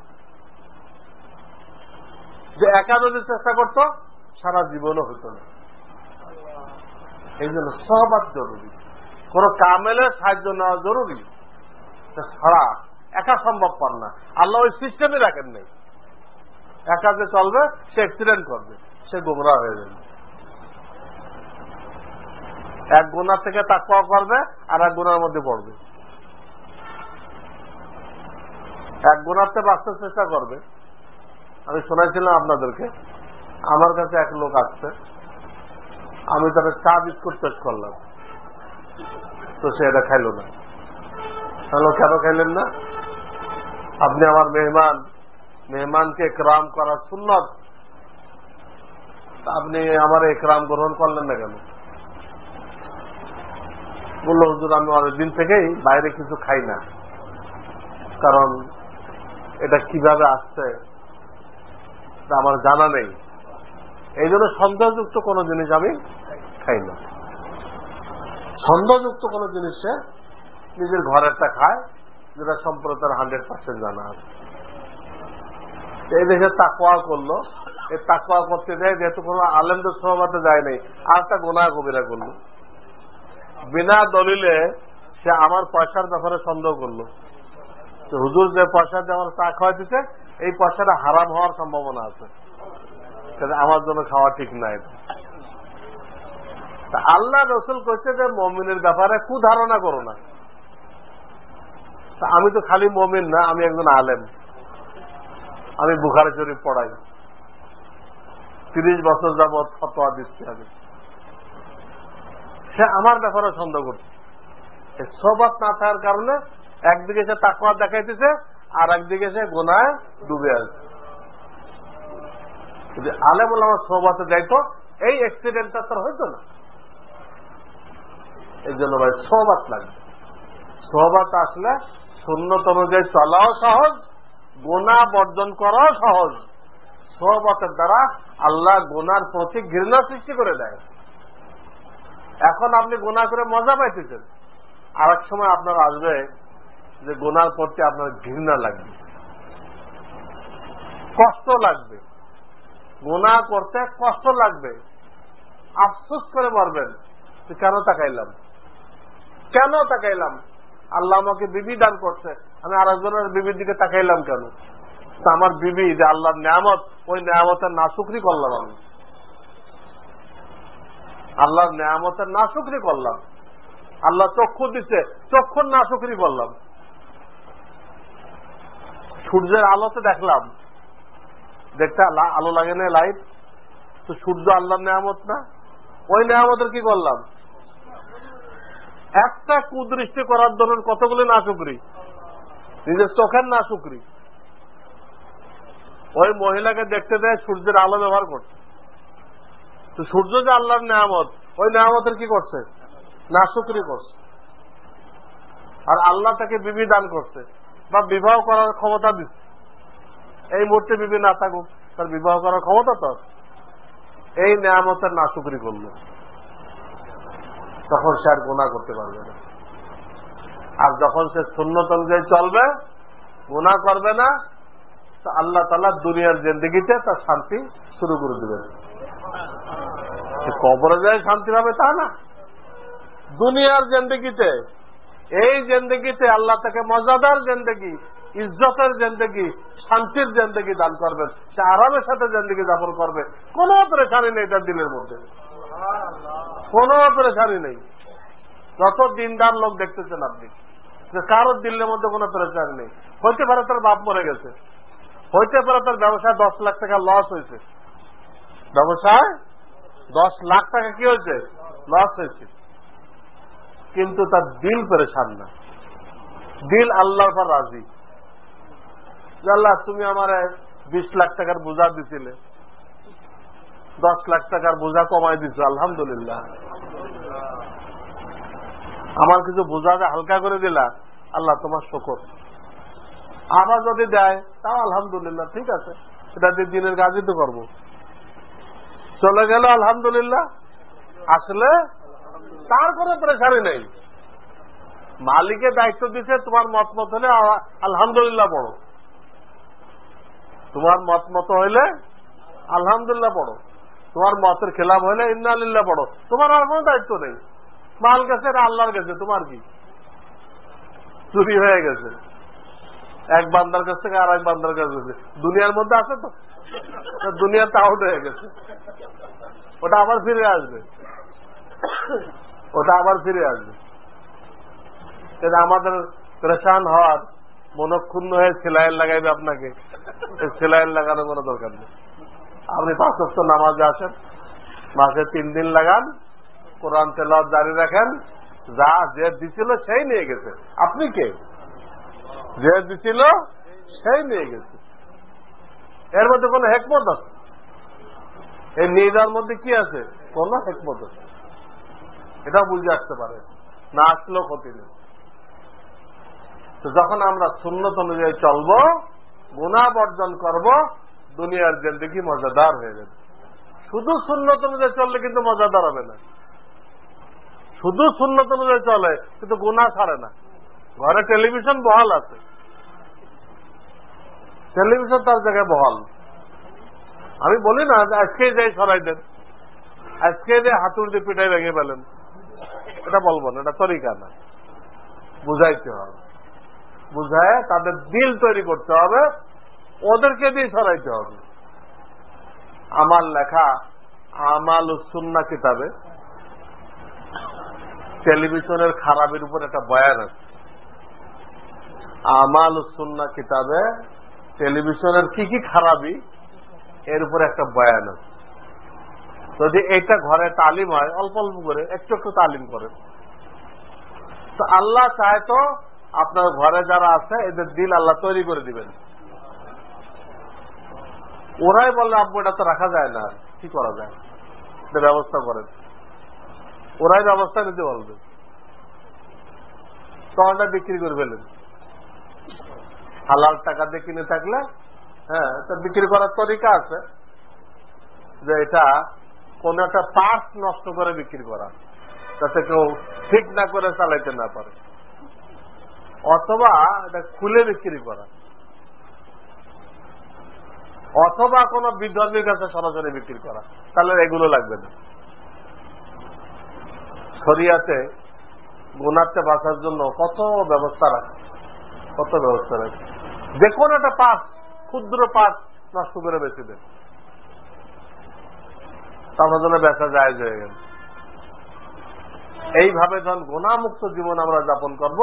যে একা যদি চেষ্টা করত, সারা জীবনও হতো না। এই জন্য সোহবত জরুরি, কোন কামেলের সাহায্য নেওয়া জরুরি। ছাড়া একা সম্ভবপর না। আল্লাহ ওই সিস্টেমে রাখেন নাই। একা যে চলবে সে অ্যাক্সিডেন্ট করবে, সে গোমরা হয়ে যাবে। এক গুনার থেকে তাকওয়া করবে আর এক গুনার মধ্যে পড়বে। এক গুনার থেকে বাঁচতে চেষ্টা করবে। আমি শোনাইছিলাম আপনাদেরকে, আমার কাছে এক লোক আসছে, আমি তাকে চা বিস্কুট পেশ করলাম, তো সে এটা খাইল না। হ্যালো, কেন খাইলেন না? আপনি আমার মেহমান, মেহমানকে একরাম করার সুন্নত, আপনি আমার একরাম গ্রহণ করলেন না কেন? বললো, হুজুর আমি অনেক দিন থেকেই বাইরে কিছু খাই না, কারণ এটা কিভাবে আসছে তা আমার জানা নেই, এই জন্য সন্দেহযুক্ত কোন জিনিস আমি খাই না। সন্দেহযুক্ত কোন জিনিসে নিজের ঘরেরটা খায়, যেটা সম্পূর্ণ তার 100% জানা আছে। এই দেশে তাকওয়া করলো, এই তাকওয়া করতে যায়, যেহেতু কোন আলেমদের সহবাতে যায় নাই, আর একটা গুনাহ কবিরা করলো। বিনা দলিলে সে আমার পয়সার ব্যাপারে সন্দেহ করলো, তো হুজুর যে পয়সা দিয়ে আমার চা খাওয়া দিচ্ছে, এই পয়সাটা হারাম হওয়ার সম্ভাবনা আছে, আমার জন্য খাওয়া ঠিক নাই। আল্লাহ রসুল কইছে যে মুমিনের ব্যাপারে কুধারণা করো না। আমি তো খালি মুমিন না, আমি একজন আলেম, আমি বুখারী শরীফ পড়াই, 30 বছর যাবৎ ফতোয়া দিচ্ছি। আমি সে আমার ব্যাপারে সন্দেহ করছে। সোহবত না থাকার কারণে একদিকে সে তাকওয়া দেখাইতেছে, আর একদিকে সে গুনাহে ডুবে আছে। যদি আলেম ওলামার সোহবতে যাইতো, এই অ্যাক্সিডেন্টটা তার হইতো না। এই জন্য ভাই সোহবত লাগবে। সোহবত আসলে সুন্নত অনুযায়ী চলাও সহজ, গুনাহ বর্জন করাও সহজ। সোহবতের দ্বারা আল্লাহ গুনার প্রতি ঘৃণা সৃষ্টি করে দেয়। এখন আপনি গুনাহ করে মজা পাইতেছেন, আর এক সময় আপনার আসবে যে গুনার প্রতি আপনার ঘৃণা লাগবে, কষ্ট লাগবে, গুনাহ করতে কষ্ট লাগবে, আফসোস করে মরবেন কেন তাকাইলাম, কেন তাকাইলাম। আল্লাহ আমাকে বিবি দান করছে, আমি আরেকজনের বিবির দিকে তাকাইলাম কেন? আমার বিবি যে আল্লাহর নিয়ামত, ওই নিয়ামতের নাশুকরি করলাম, আমি আল্লাহর নিয়ামতের নাশুকরি করলাম। আল্লাহ চক্ষু দিচ্ছে, চক্ষুর নাশুকরি করলাম। সূর্যের আলোতে দেখলাম, দেখতে আলো লাগে না, লাইট, তো সূর্য আল্লাহর নিয়ামত না? ওই নিয়ামতের কি করলাম? একটা কুদৃষ্টি করার ধরুন কতগুলি নাশুকরি, নিজের চোখের নাশুকরি। ওই মহিলাকে দেখতে দেয় সূর্যের আলো ব্যবহার করছে, তো সূর্য যে আল্লাহর নিয়ামত, ওই নিয়ামতের কি করছে? নাশুকরি করছে। আর আল্লাহ তাকে বিবি দান করছে বা বিবাহ করার ক্ষমতা দিচ্ছে। এই মুহূর্তে বিবি না থাকুক, তার বিবাহ করার ক্ষমতা তো, এই নিয়ামতের নাশুকরি করলো, তখন সে আর গুনাহ করতে পারবে না। আর যখন সে সুন্নত অনুযায়ী চলবে, গুনাহ করবে না, তো আল্লাহ তাআলা দুনিয়ার জিন্দেগিতে তার শান্তি শুরু করে দিবেন। কবরে যায় শান্তি পাবে তা না, দুনিয়ার জিন্দেগিতে, এই জিন্দেগিতে আল্লাহ তাকে মর্যাদার জিন্দেগি, ইজ্জতের জিন্দেগি, শান্তির জিন্দেগি দান করবেন। সে আরামের সাথে জিন্দেগি যাপন করবে, কোনো পরেশানি নেই তার দিলের মধ্যে, কোনো পরেশানি নেই। যত দিনদার লোক দেখতেছেন আপনি, যে কারোর দিলের মধ্যে কোনো পরেশানি নেই। হইতে পারে তার বাপ মরে গেছে, হইতে পারে তার ব্যবসায় 10 লাখ টাকা লস হয়েছে, ব্যবসায় 10 লাখ টাকা কি হয়েছে? লস হয়েছে, কিন্তু তার দিল পরেশান না, দিল আল্লাহর পর রাজি। আল্লাহ তুমি আমার 20 লাখ টাকার বোঝা দিছিলে, 10 লাখ টাকার বোঝা কমাই দিছো, আলহামদুলিল্লাহ। আমার কিছু বোঝাটা হালকা করে দিলা, আল্লাহ তোমার শুকর। আবার যদি দেয় তাও আলহামদুলিল্লাহ, ঠিক আছে, এটা দিয়ে দিনের কাজই তো করবো। চলে গেল আলহামদুলিল্লাহ, আসলে তার কোনো প্রেসারই নেই। মালিকের দায়িত্ব দিচ্ছে, তোমার মত মত হলে আলহামদুলিল্লাহ পড়ো, তোমার মত মত হইলে আলহামদুলিল্লাহ পড়ো, তোমার মতের খেলাফ হইলে ইন্নালিল্লাহ পড়ো। তোমার আর কোনো দায়িত্ব নেই। মাল গেছে, এটা আল্লাহর গেছে, তোমার কি? চুরি হয়ে গেছে, এক বান্দার কাছ থেকে আর এক বান্দার কাছে গেছে, দুনিয়ার মধ্যে আছে তো, দুনিয়াতে আউট হয়ে গেছে, ওটা আবার ফিরে আসবে, ওটা আবার ফিরে আসবে। আমাদের পরেশান হওয়ার, মনক্ষুণ্ণ হয়ে সেলাইন লাগাইবে আপনাকে, সেলাইন লাগানোর কোনো দরকার নেই। আপনি 5 ওয়াক্ত নামাজে আসেন, মাসে 3 দিন লাগান, কোরআন তেলাওয়াত জারি রাখেন, যা যে দিছিল সেই নিয়ে গেছে। আপনি কে? যে দিছিল সেই নিয়ে গেছে। এর মধ্যে কোন হেকমত আছে? এই নিয়ে যাওয়ার মধ্যে কি আছে? কোন হেকমত আছে? এটা বুঝে আসতে পারে না, আসলেও ক্ষতি নেই। তো যখন আমরা সুন্নত অনুযায়ী চলবো, গুনাহ বর্জন করব, দুনিয়ার জিন্দেগি মজাদার হয়ে যাবে। শুধু সুন্নত অনুযায়ী চললে কিন্তু মজাদার হবে না। শুধু সুন্নত অনুযায়ী চলে কিন্তু গুনাহ ছাড়ে না। ঘরে টেলিভিশন বহাল আছে, টেলিভিশন তার জায়গায় বহাল। আমি বলি না আজকে যাই সরাই দেন, আজকে যে হাতুড় দিয়ে পিঠাই ভেঙে ফেলেন, এটা বলবো না, এটা তরিকা না। বুঝাইতে হবে, বুঝায় তাদের দিল তৈরি করতে হবে, ওদেরকে দিয়ে সরাইতে হবে। আমার লেখা আমাল সুন্নাহ কিতাবে টেলিভিশনের খারাপের উপর একটা বয়ান আছে। আমাল সুন্নাহ কিতাবে টেলিভিশনের কি কি খারাপি এর উপর একটা বয়ান আছে। যদি এটা ঘরে তালিম হয়, অল্প অল্প করে একটু একটু তালিম করে, তো আল্লাহ চায় তো আপনার ঘরে যারা আছে এদের দিল আল্লাহ তৈরি করে দিবেন। ওরাই বললে আব্বু এটা তো রাখা যায় না, কি করা যায়, এটা ব্যবস্থা করেন। ওরাই ব্যবস্থা নিতে বলবে, তখনটা বিক্রি করে ফেলেন। হালাল টাকা দিয়ে কিনে থাকলে, হ্যাঁ, তা বিক্রি করার তরিকা আছে, যে এটা কোন একটা পার্টস নষ্ট করে বিক্রি করা, যাতে কেউ ঠিক না করে চালাইতে না পারে, অথবা এটা খুলে বিক্রি করা, অথবা কোন বিধর্মীর কাছে সরাসরি বিক্রি করা, তাহলে এগুলো লাগবে না। শরিয়াতে গুনাহকে বাঁচার জন্য কত ব্যবস্থা রাখে, কত ব্যবস্থা রাখে। যে কোনো একটা পাস, ক্ষুদ্র পাস নষ্ট করে বেঁচে দেন, তার জন্য বেচা জায়েজ হয়ে গেল। এইভাবে যখন গুনাহমুক্ত জীবন আমরা যাপন করব,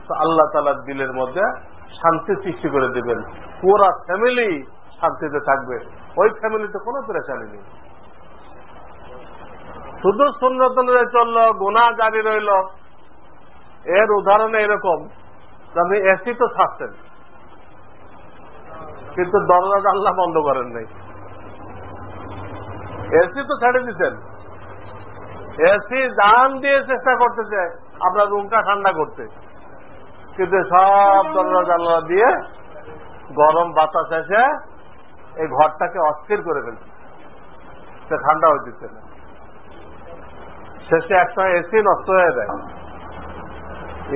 তো আল্লাহ তাআলার দিলের মধ্যে শান্তি সৃষ্টি করে দিবেন, পুরা ফ্যামিলি শান্তিতে থাকবে, ওই ফ্যামিলিতে কোনো পেরেশানি নেই। শুধু সুন্নত অনুযায়ী চললো, গুনাহ জারি রইল। এর উদাহরণ এরকম, আপনি এসি তো ছাড়ছেন, কিন্তু দরজা জানলা বন্ধ করেন নাই। এসি তো ছেড়ে দিচ্ছেন, এসি জান দিয়ে চেষ্টা করতেছে আপনার রুমটা ঠান্ডা করতে, কিন্তু সব দরজা জানলা দিয়ে গরম বাতাস এসে এই ঘরটাকে অস্থির করে ফেলছে, সে ঠান্ডা হয়ে দিচ্ছে না। শেষে একসময় এসি নষ্ট হয়ে যায়।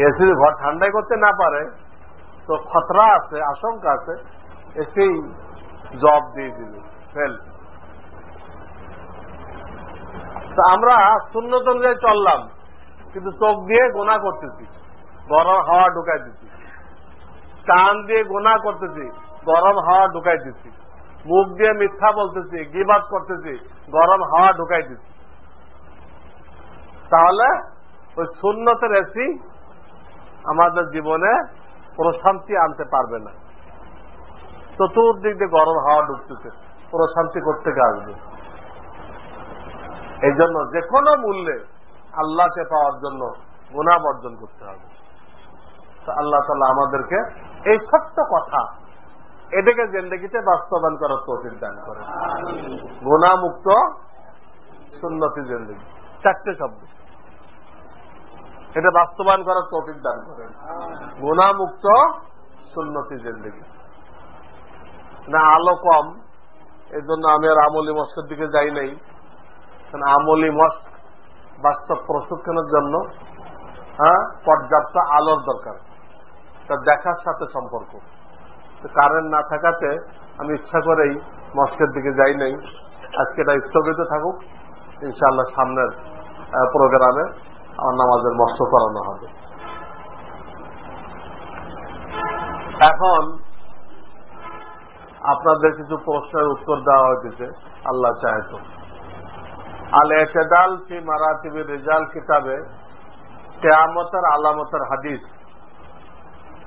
এসি ঘর ঠান্ডাই করতে না পারে তো খতরা আছে, আশঙ্কা আছে, এসি জব দিয়ে দিবে, ফেল। তো আমরা সুন্নত অনুযায়ী চললাম, কিন্তু চোখ দিয়ে গুনাহ করতেছি, গরম হাওয়া ঢুকাই দিচ্ছি, কান দিয়ে গুনাহ করতেছি, গরম হাওয়া ঢুকাই দিচ্ছি, মুখ দিয়ে মিথ্যা বলতেছি, গীবাত করতেছি, গরম হাওয়া ঢুকাই দিচ্ছি। তাহলে ওই সুন্নতের এসি আমাদের জীবনে প্রশান্তি আনতে পারবে না। চতুর্দিক দিয়ে গরম হাওয়া ঢুকতেছে, প্রশান্তি করতে আসবে। এই জন্য যে কোনো মূল্যে আল্লাহকে পাওয়ার জন্য গুনাহ বর্জন করতে হবে। তো আল্লাহ তাআলা আমাদেরকে এই ছোট্ট কথা এটাকে জিন্দেগিতে বাস্তবায়ন করার তৌফিক দান করেন। গুনাহ মুক্ত সুন্নতি জিন্দেগি, 4টে শব্দ, এটা বাস্তবায়ন করার তৌফিক দান করেন। গুনাহ মুক্ত সুন্নতি জিন্দেগি। না আলো কম, এই জন্য আমি আর আমলি মস্কের দিকে যাই নাই। আমলি মস্ক বাস্তব প্রশিক্ষণের জন্য পর্যাপ্ত আলোর দরকার, তা দেখার সাথে সম্পর্ক। কারেন্ট না থাকাতে আমি ইচ্ছা করেই মস্কের দিকে যাই নাই। আজকে এটা স্থগিত থাকুক, ইনশাআল্লাহ সামনের প্রোগ্রামে আমার নামাজের মস্ক করানো হবে। এখন আপনাদের কিছু প্রশ্নের উত্তর দেওয়া হয়েছে, আল্লাহ চাহে তো। আল এতেদাল ফি মারাতিবির রিজাল কিতাবে কিয়ামতের আলামতের হাদিস।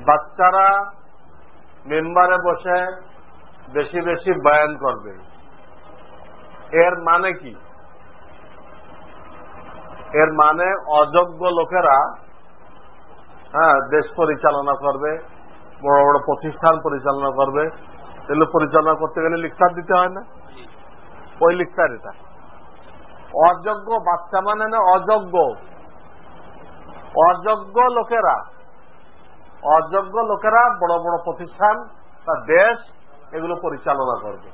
বাচ্চারা মেম্বারে বসে বেশি বেশি বয়ান করবে, এর মানে কি? এর মানে অযোগ্য লোকেরা দেশ পরিচালনা করবে, বড় বড় প্রতিষ্ঠান পরিচালনা করবে। এগুলো পরিচালনা করতে গেলে লিকচার দিতে হয় না? ওই লিকচার এটা। অযোগ্য বাচ্চা মানে না, অযোগ্য লোকেরা বড় বড় প্রতিষ্ঠান বা দেশ এগুলো পরিচালনা করবে।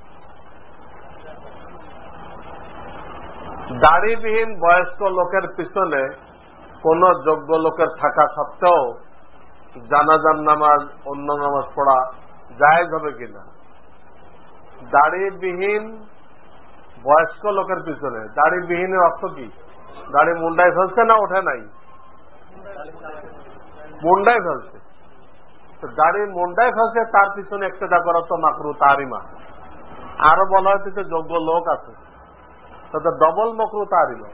দাড়িবিহীন বয়স্ক লোকের পিছনে কোন যোগ্য লোকের থাকা সত্ত্বেও জানাজার নামাজ, অন্য নামাজ পড়া জায়েজ হবে কিনা? দাড়িবিহীন বয়স্ক লোকের পিছনে, দাড়িবিহীনের অর্থ কি? দাড়ি মুন্ডায় ফেলছে না ওঠে নাই? মুন্ডায় ফেলছে। তো দাড়ি মুন্ডায় ফেলছে, তার পিছনে একটা করা তো মাকরু তাহারিমা। আরো বলা হয়েছে যোগ্য লোক আছে, তাদের ডবল মাকরু তাহারিমা।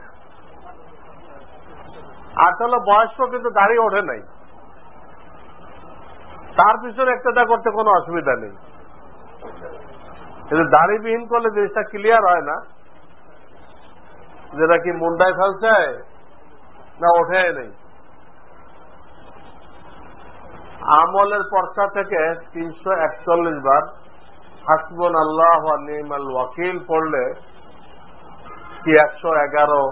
আর তাহলে বয়স্ক কিন্তু দাড়ি ওঠে নাই, তার পিছনে একটা করতে কোনো অসুবিধা নেই। কিন্তু দাড়িবিহীন করলে জিনিসটা ক্লিয়ার হয় না, যেটা কি মুন্ডায় ফেলছে না ওঠে নেই। আমলের পর্চা থেকে 341 বার হাসবুনাল্লাহু ওয়া নি'মাল ওয়াকিল পড়লে কি 111,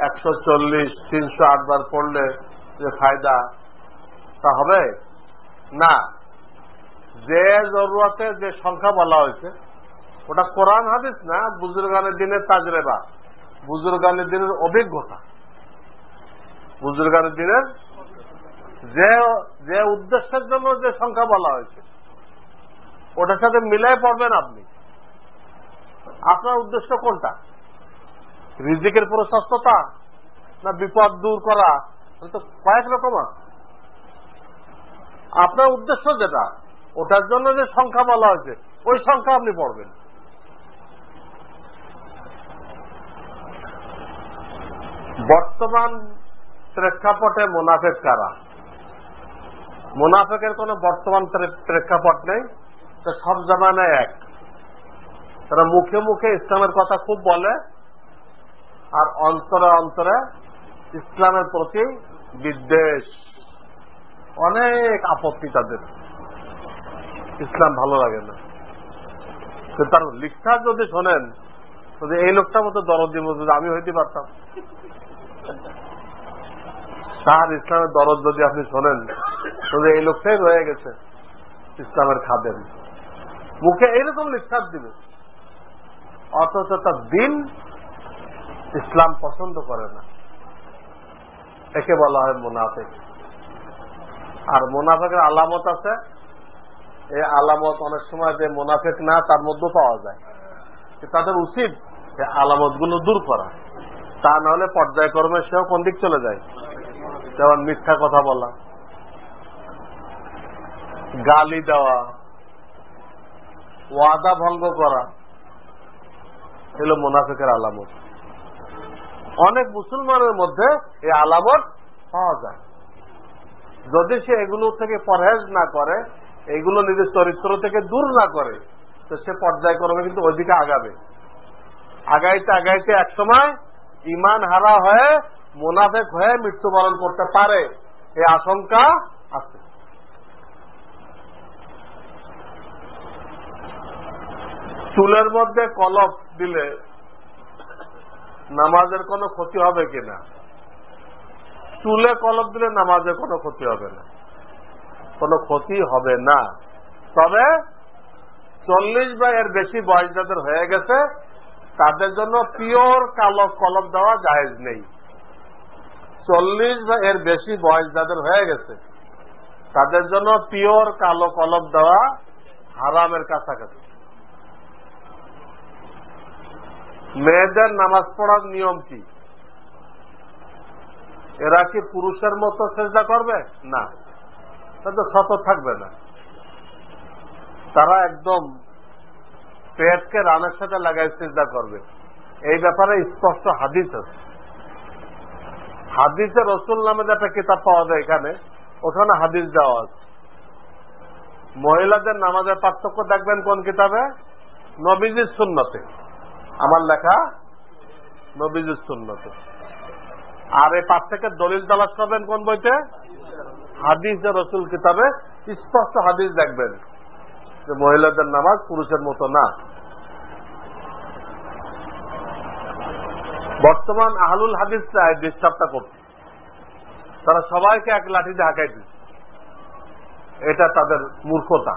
140, 308 বার পড়লে যে ফায়দা তা হবে না। যে জরুরতে যে সংখ্যা বলা হয়েছে ওটা কোরআন হাদিস না, বুজুর্গানের দিনের তাজরেবা, বুজুর্গানের দিনের অভিজ্ঞতা। বুজুর্গানের দিনের যে উদ্দেশ্যের জন্য যে সংখ্যা বলা হয়েছে ওটার সাথে মিলাই পড়বেন আপনি। আপনার উদ্দেশ্য কোনটা? রিজিকের প্রশস্ততা না বিপদ দূর করা? তো কয়েক রকম আছে। আপনার উদ্দেশ্য যেটা, ওটার জন্য যে সংখ্যা বলা হয়েছে ওই সংখ্যা আপনি পড়বেন। বর্তমান প্রেক্ষাপটে মুনাফিক কারা? মুনাফিকের কোন বর্তমান প্রেক্ষাপট নেই, সব জামানায় এক। তারা মুখে মুখে ইসলামের কথা খুব বলে, আর অন্তরে অন্তরে ইসলামের প্রতি বিদ্বেষ, অনেক আপত্তি তাদের, ইসলাম ভালো লাগে না। তার লিখা যদি শোনেন, যদি এই লোকটার মতো দরদ দিব, যদি আমি হইতে পারতাম, তার ইসলামের দরদ যদি আপনি শোনেন, যদি এই লোকটাই রয়ে গেছে ইসলামের খাদেম, মুখে এইরকম লিখার দিবে, অথচ তার দিন ইসলাম পছন্দ করে না। একে বলা হয় মুনাফিক। আর মুনাফিকের আলামত আছে, এই আলামত অনেক সময় যে মুনাফিক না তার মধ্যে পাওয়া যায়। তাদের উচিত এই আলামত গুলো দূর করা, তা নাহলে পর্যায়ক্রমে সেও কোন দিক চলে যায়। যেমন মিথ্যা কথা বলা, গালি দেওয়া, ওয়াদা ভঙ্গ করা, এগুলো মুনাফিকের আলামত। অনেক মুসলমানের মধ্যে এই আলামত পাওয়া যায়। যদি সে এগুলো থেকে পরহেজ না করে, এগুলো নিজের চরিত্র থেকে দূর না করে, তো সে পর্যায়ক্রমে কিন্তু ওইদিকে আগাবে। আগাইতে আগাইতে একসময় ঈমান হারা হয়ে মুনাফিক হয়ে মৃত্যুবরণ করতে পারে, এই আশঙ্কা আছে। চুলের মধ্যে কলপ দিলে নামাজের কোনো ক্ষতি হবে কিনা? চুলে কলপ দিলে নামাজের কোনো ক্ষতি হবে না, কোনো ক্ষতি হবে না। তবে 40 বা এর বেশি বয়স যাদের হয়ে গেছে তাদের জন্য পিওর কালো কলপ দেওয়া জায়েজ নেই। 40 বা এর বেশি বয়স যাদের হয়ে গেছে তাদের জন্য পিওর কালো কলপ দেওয়া হারামের কাছাকাছি। মেয়েদের নামাজ পড়ার নিয়ম কি? এরা কি পুরুষের মতো সেজদা করবে? না, তাদের শত থাকবে না। তারা একদম পেটকে রানের সাথে লাগাই সেজদা করবে। এই ব্যাপারে স্পষ্ট হাদিস আছে। হাদিসে রসুল নামে একটা কিতাব পাওয়া যায় এখানে, ওখানে হাদিস দেওয়া আছে। মহিলাদের নামাজের পার্থক্য দেখবেন কোন কিতাবে? নবীজির সুন্নতে। আমার লেখা নবীজির সুন্নতে। আর এই পার্থক্যের দলিল তালাশ করবেন কোন বইতে? হাদিসে রসুল কিতাবে স্পষ্ট হাদিস দেখবেন যে মহিলাদের নামাজ পুরুষের মতো না। বর্তমান আহলুল হাদিসরা এই ডিস্টার্বটা করছে। তারা সবাইকে এক লাঠিতে হাঁকাই দিচ্ছে। এটা তাদের মূর্খতা।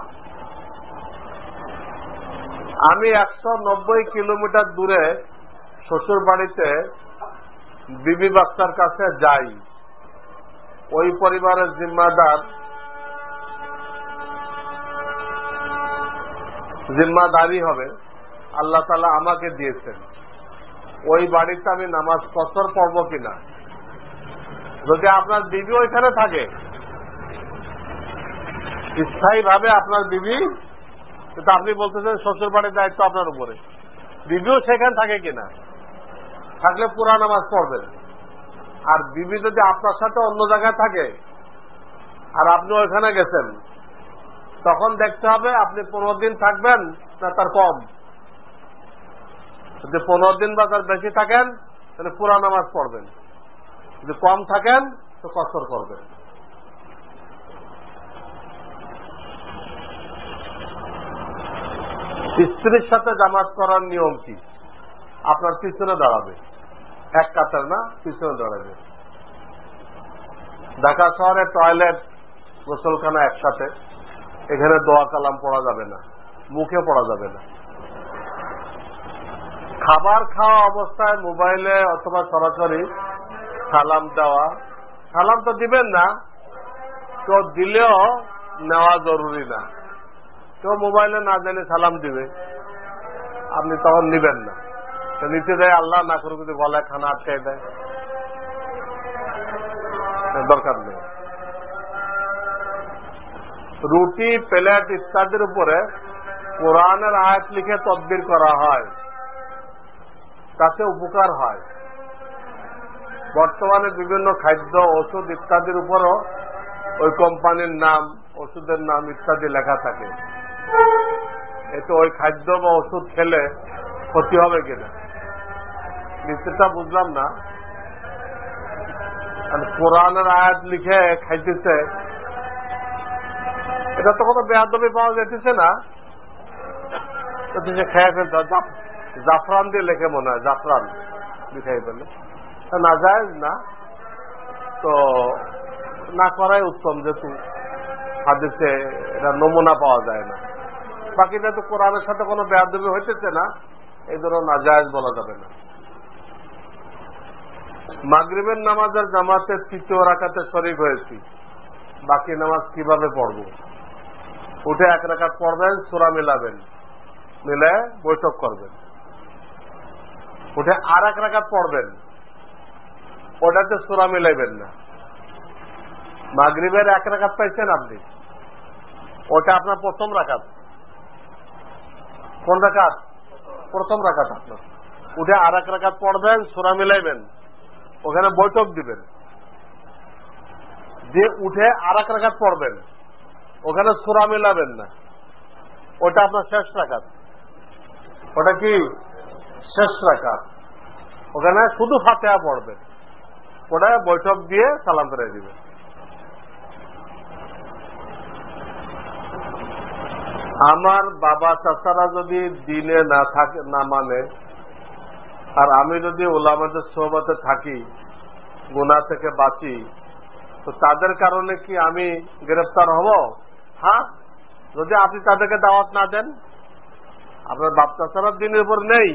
আমি 190 কিলোমিটার দূরে শ্বশুর বাড়িতে বিবি বাচ্চার কাছে যাই। ওই পরিবারের জিম্মাদারি হবে আল্লাহ তাআলা আমাকে দিয়েছেন। ওই বাড়িতে আমি নামাজ কসর পড়ব কিনা? যদি আপনার বিবি ওইখানে থাকে, স্থায়ী ভাবে আপনার বিবি, কিন্তু আপনি বলতেছেন শ্বশুর বাড়ির দায়িত্ব আপনার উপরে, বিবিও সেখানে থাকে কিনা? থাকলে পুরা নামাজ পড়বেন। আর বিবি যদি আপনার সাথে অন্য জায়গায় থাকে আর আপনি ওইখানে গেছেন, তখন দেখতে হবে আপনি 15 দিন থাকবেন না তার কম। যদি 15 দিন বা তার বেশি থাকেন তাহলে পুরা নামাজ পড়বেন, যদি কম থাকেন তো কসর করবেন। স্ত্রীর সাথে জামাত করার নিয়ম কি? আপনার পিছনে দাঁড়াবে, এক কাতার না, পিছনে দাঁড়াবে। ঢাকা শহরে টয়লেট গোসলখানা একসাথে, এখানে দোয়া কালাম পড়া যাবে না, মুখে পড়া যাবে না। খাবার খাওয়া অবস্থায় মোবাইলে অথবা সরাসরি সালাম দেওয়া, সালাম তো দিবেন না, তো দিলেও নেওয়া জরুরি না। কেউ মোবাইলে না জানে সালাম দিবে, আপনি তখন নিবেন না। নিতে দেয় আল্লাহ না করে যদি গলায় খানা আটকাই দেয়, দরকার নেই। রুটি, প্লেট ইত্যাদির উপরে কোরআনের আয়াত লিখে তদবির করা হয়, তাতে উপকার হয়। বর্তমানে বিভিন্ন খাদ্য, ওষুধ ইত্যাদির উপরও ওই কোম্পানির নাম, ওষুধের নাম ইত্যাদি লেখা থাকে। এতে ওই খাদ্য বা ওষুধ খেলে ক্ষতি হবে কিনা নিশ্চিতটা বুঝলাম না। কোরআনের আয়াত লিখে খাইতেছে, এটা তো কোনো বেয়াদবি পাওয়া যেতেছে না। তো সে খেয়ে ফেলতে, জাফরান দিয়ে লেখে মনে হয়, জাফরান লিখাই ফেলে, না যায় না, তো না করাই উত্তম, যেহেতু হাদিসে এটা নমুনা পাওয়া যায় না। বাকিটা তো কোরআনের সাথে কোনো বেয়াদবি হইতেছে না, এই ধরো নাজায়েজ বলা যাবে না। মাগরিবের নামাজের জামাতে 3য় রাকাতে শরীক হয়েছি, বাকি নামাজ কিভাবে পড়ব? উঠে 1 রাকাত পড়বেন, সূরা মিলাবেন, মিলে বৈঠক করবেন। উঠে আর 1 রাকাত পড়বেন, ওটাতে সূরা মিলাইবেন না। মাগরিবের 1 রাকাত পাইছেন আপনি, ওটা আপনার প্রথম রাকাত। কোন রাকাত? প্রথম রাকাত আপনার। উঠে আর 1 রাকাত পড়বেন, সূরা মিলাইবেন, ওখানে বৈঠক দিবেন, দিয়ে উঠে আর 1 রাকাত পড়বেন, ওখানে সূরা মিলাবেন না, ওটা আপনার শেষ রাকাত। ওটা কি? শেষ রাকাত। ওখানে শুধু ফাতিহা পড়বেন, ওটা বৈঠক দিয়ে সালাম করে দিবেন। আমার বাবা চাচারা যদি দিনে না থাকে, না মানে, আর আমি যদি উলামাদের সোহবতে থাকি, গুনাহ থেকে বাঁচি, তো তাদের কারণে কি আমি গ্রেফতার হব? হ্যাঁ, যদি আপনি তাদেরকে দাওয়াত না দেন। আপনার বাপ চাচারা দিনের উপর নেই,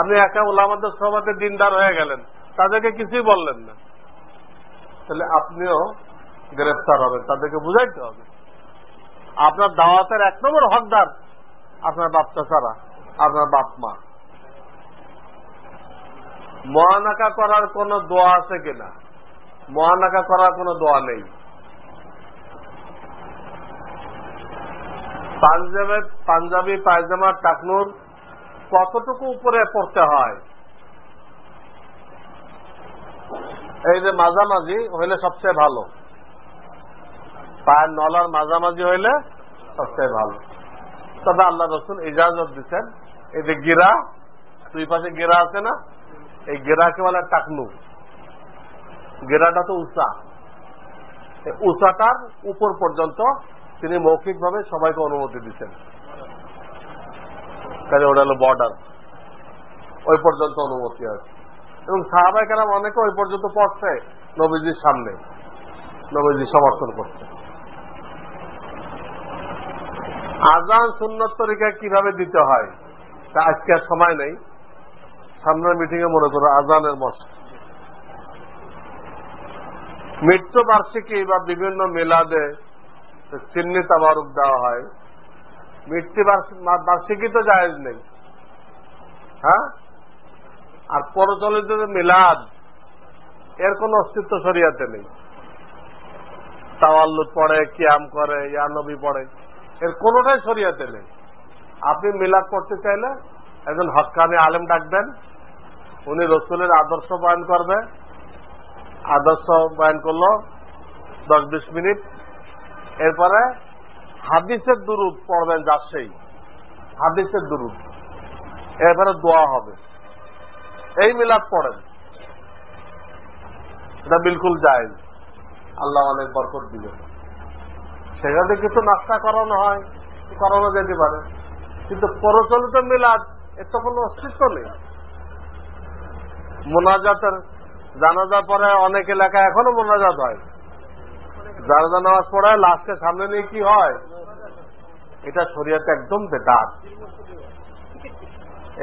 আপনি একা উলামাদের সোহবতে দিনদার হয়ে গেলেন, তাদেরকে কিছুই বললেন না, তাহলে আপনিও গ্রেফতার হবেন। তাদেরকে বুঝাইতে হবে আপনার দাওয়াতের 1 নম্বর হকদার আপনার বাপ চাচারা, আপনার বাপ মা। মুআনাকা করার কোন দোয়া আছে কিনা? মুআনাকা করার কোন দোয়া নেই। পাঞ্জাবি পায়জামা টাকনুর কতটুকু উপরে পড়তে হয়? এই যে মাঝামাঝি হইলে সবচেয়ে ভালো, পায়ের নলার মাঝামাঝি হইলে সবচেয়ে ভালো। তবে আল্লাহ রসুল ইজাজত দিচ্ছেন, এই যে গিরা, 2 পাশে গিরা আছে না, এই গিরাকে বলে টাকনু। গিরাটা তো উঁচা, উঁচাটার উপর পর্যন্ত তিনি মৌখিকভাবে সবাইকে অনুমতি দিচ্ছেন, কাজে ওটা হলো বর্ডার, ওই পর্যন্ত অনুমতি আছে। এবং সাহাবায়ে কেরাম অনেকে ওই পর্যন্ত পড়ছে নবীজির সামনে, নবীজি সমর্থন করছে। আজান সুন্নত তরিকায় কিভাবে দিতে হয় তা আজকে আর সময় নেই, সামনের মিটিং এ মনে করো আজানের মশলা। মৃত্যু বার্ষিকী বা বিভিন্ন মিলাদে চিন্নি তাবারুক দেওয়া হয়, মৃত্যু বার্ষিকী তো জায়েজ নেই। হ্যাঁ, আর প্রচলিত মিলাদ, এর কোন অস্তিত্ব শরিয়াতে নেই। তাওয়াল্লুদ পড়ে, কিয়াম করে, ইয়া নবী পড়ে, এর কোনটাই শরিয়াতে নেই। আপনি মিলাদ করতে চাইলে একজন হক্কানি আলেম ডাকবেন, উনি রসুলের আদর্শ বয়ান করবে, আদর্শ বয়ান করলো 10-20 মিনিট, এরপরে হাদিসের দুরূদ পড়বেন, যার সেই হাদিসের দুরূদ, এরপরে দোয়া হবে। এই মিলাদ পড়েন, এটা বিলকুল জায়েজ, আল্লাহ অনেক বরকত দিবেন। সেখানে কিছু নাস্তা করানো হয়, করানো যেতে পারে, কিন্তু প্রচলিত মিলাদ এর তো কোনো অস্তিত্ব নেই। মোনাজাতের, জানাজার পরে অনেক এলাকায় এখনো মোনাজাত হয়, জানাজা নামাজ পড়ে লাশকে সামনে নিয়ে কি হয়, এটা শরিয়াতে একদম বেদাত।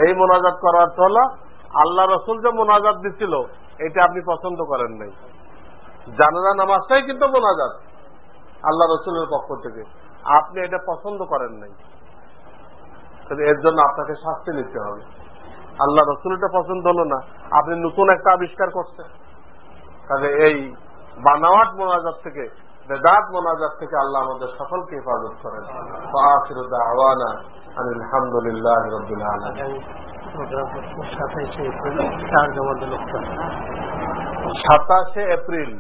এই মোনাজাত করার অর্থ হলো আল্লাহ রসুল যে মোনাজাত দিচ্ছিল এটা আপনি পছন্দ করেন নাই। জানাজা নামাজটাই কিন্তু মোনাজাত আল্লাহ রসুলের পক্ষ থেকে, আপনি এটা পছন্দ করেন নাই, এর জন্য আপনাকে শাস্তি নিতে হবে। আল্লাহ রসুল এটা পছন্দ হলো না, আপনি নতুন একটা আবিষ্কার করছেন, তাহলে এই বানাওয়াট মোনাজাত থেকে, বেদাত মোনাজাত থেকে আল্লাহ আমাদের সকলকে হেফাজত করেন। আখিরু দাওয়ানা আনিল হামদুলিল্লাহি রাব্বিল আলামিন। 27 এপ্রিল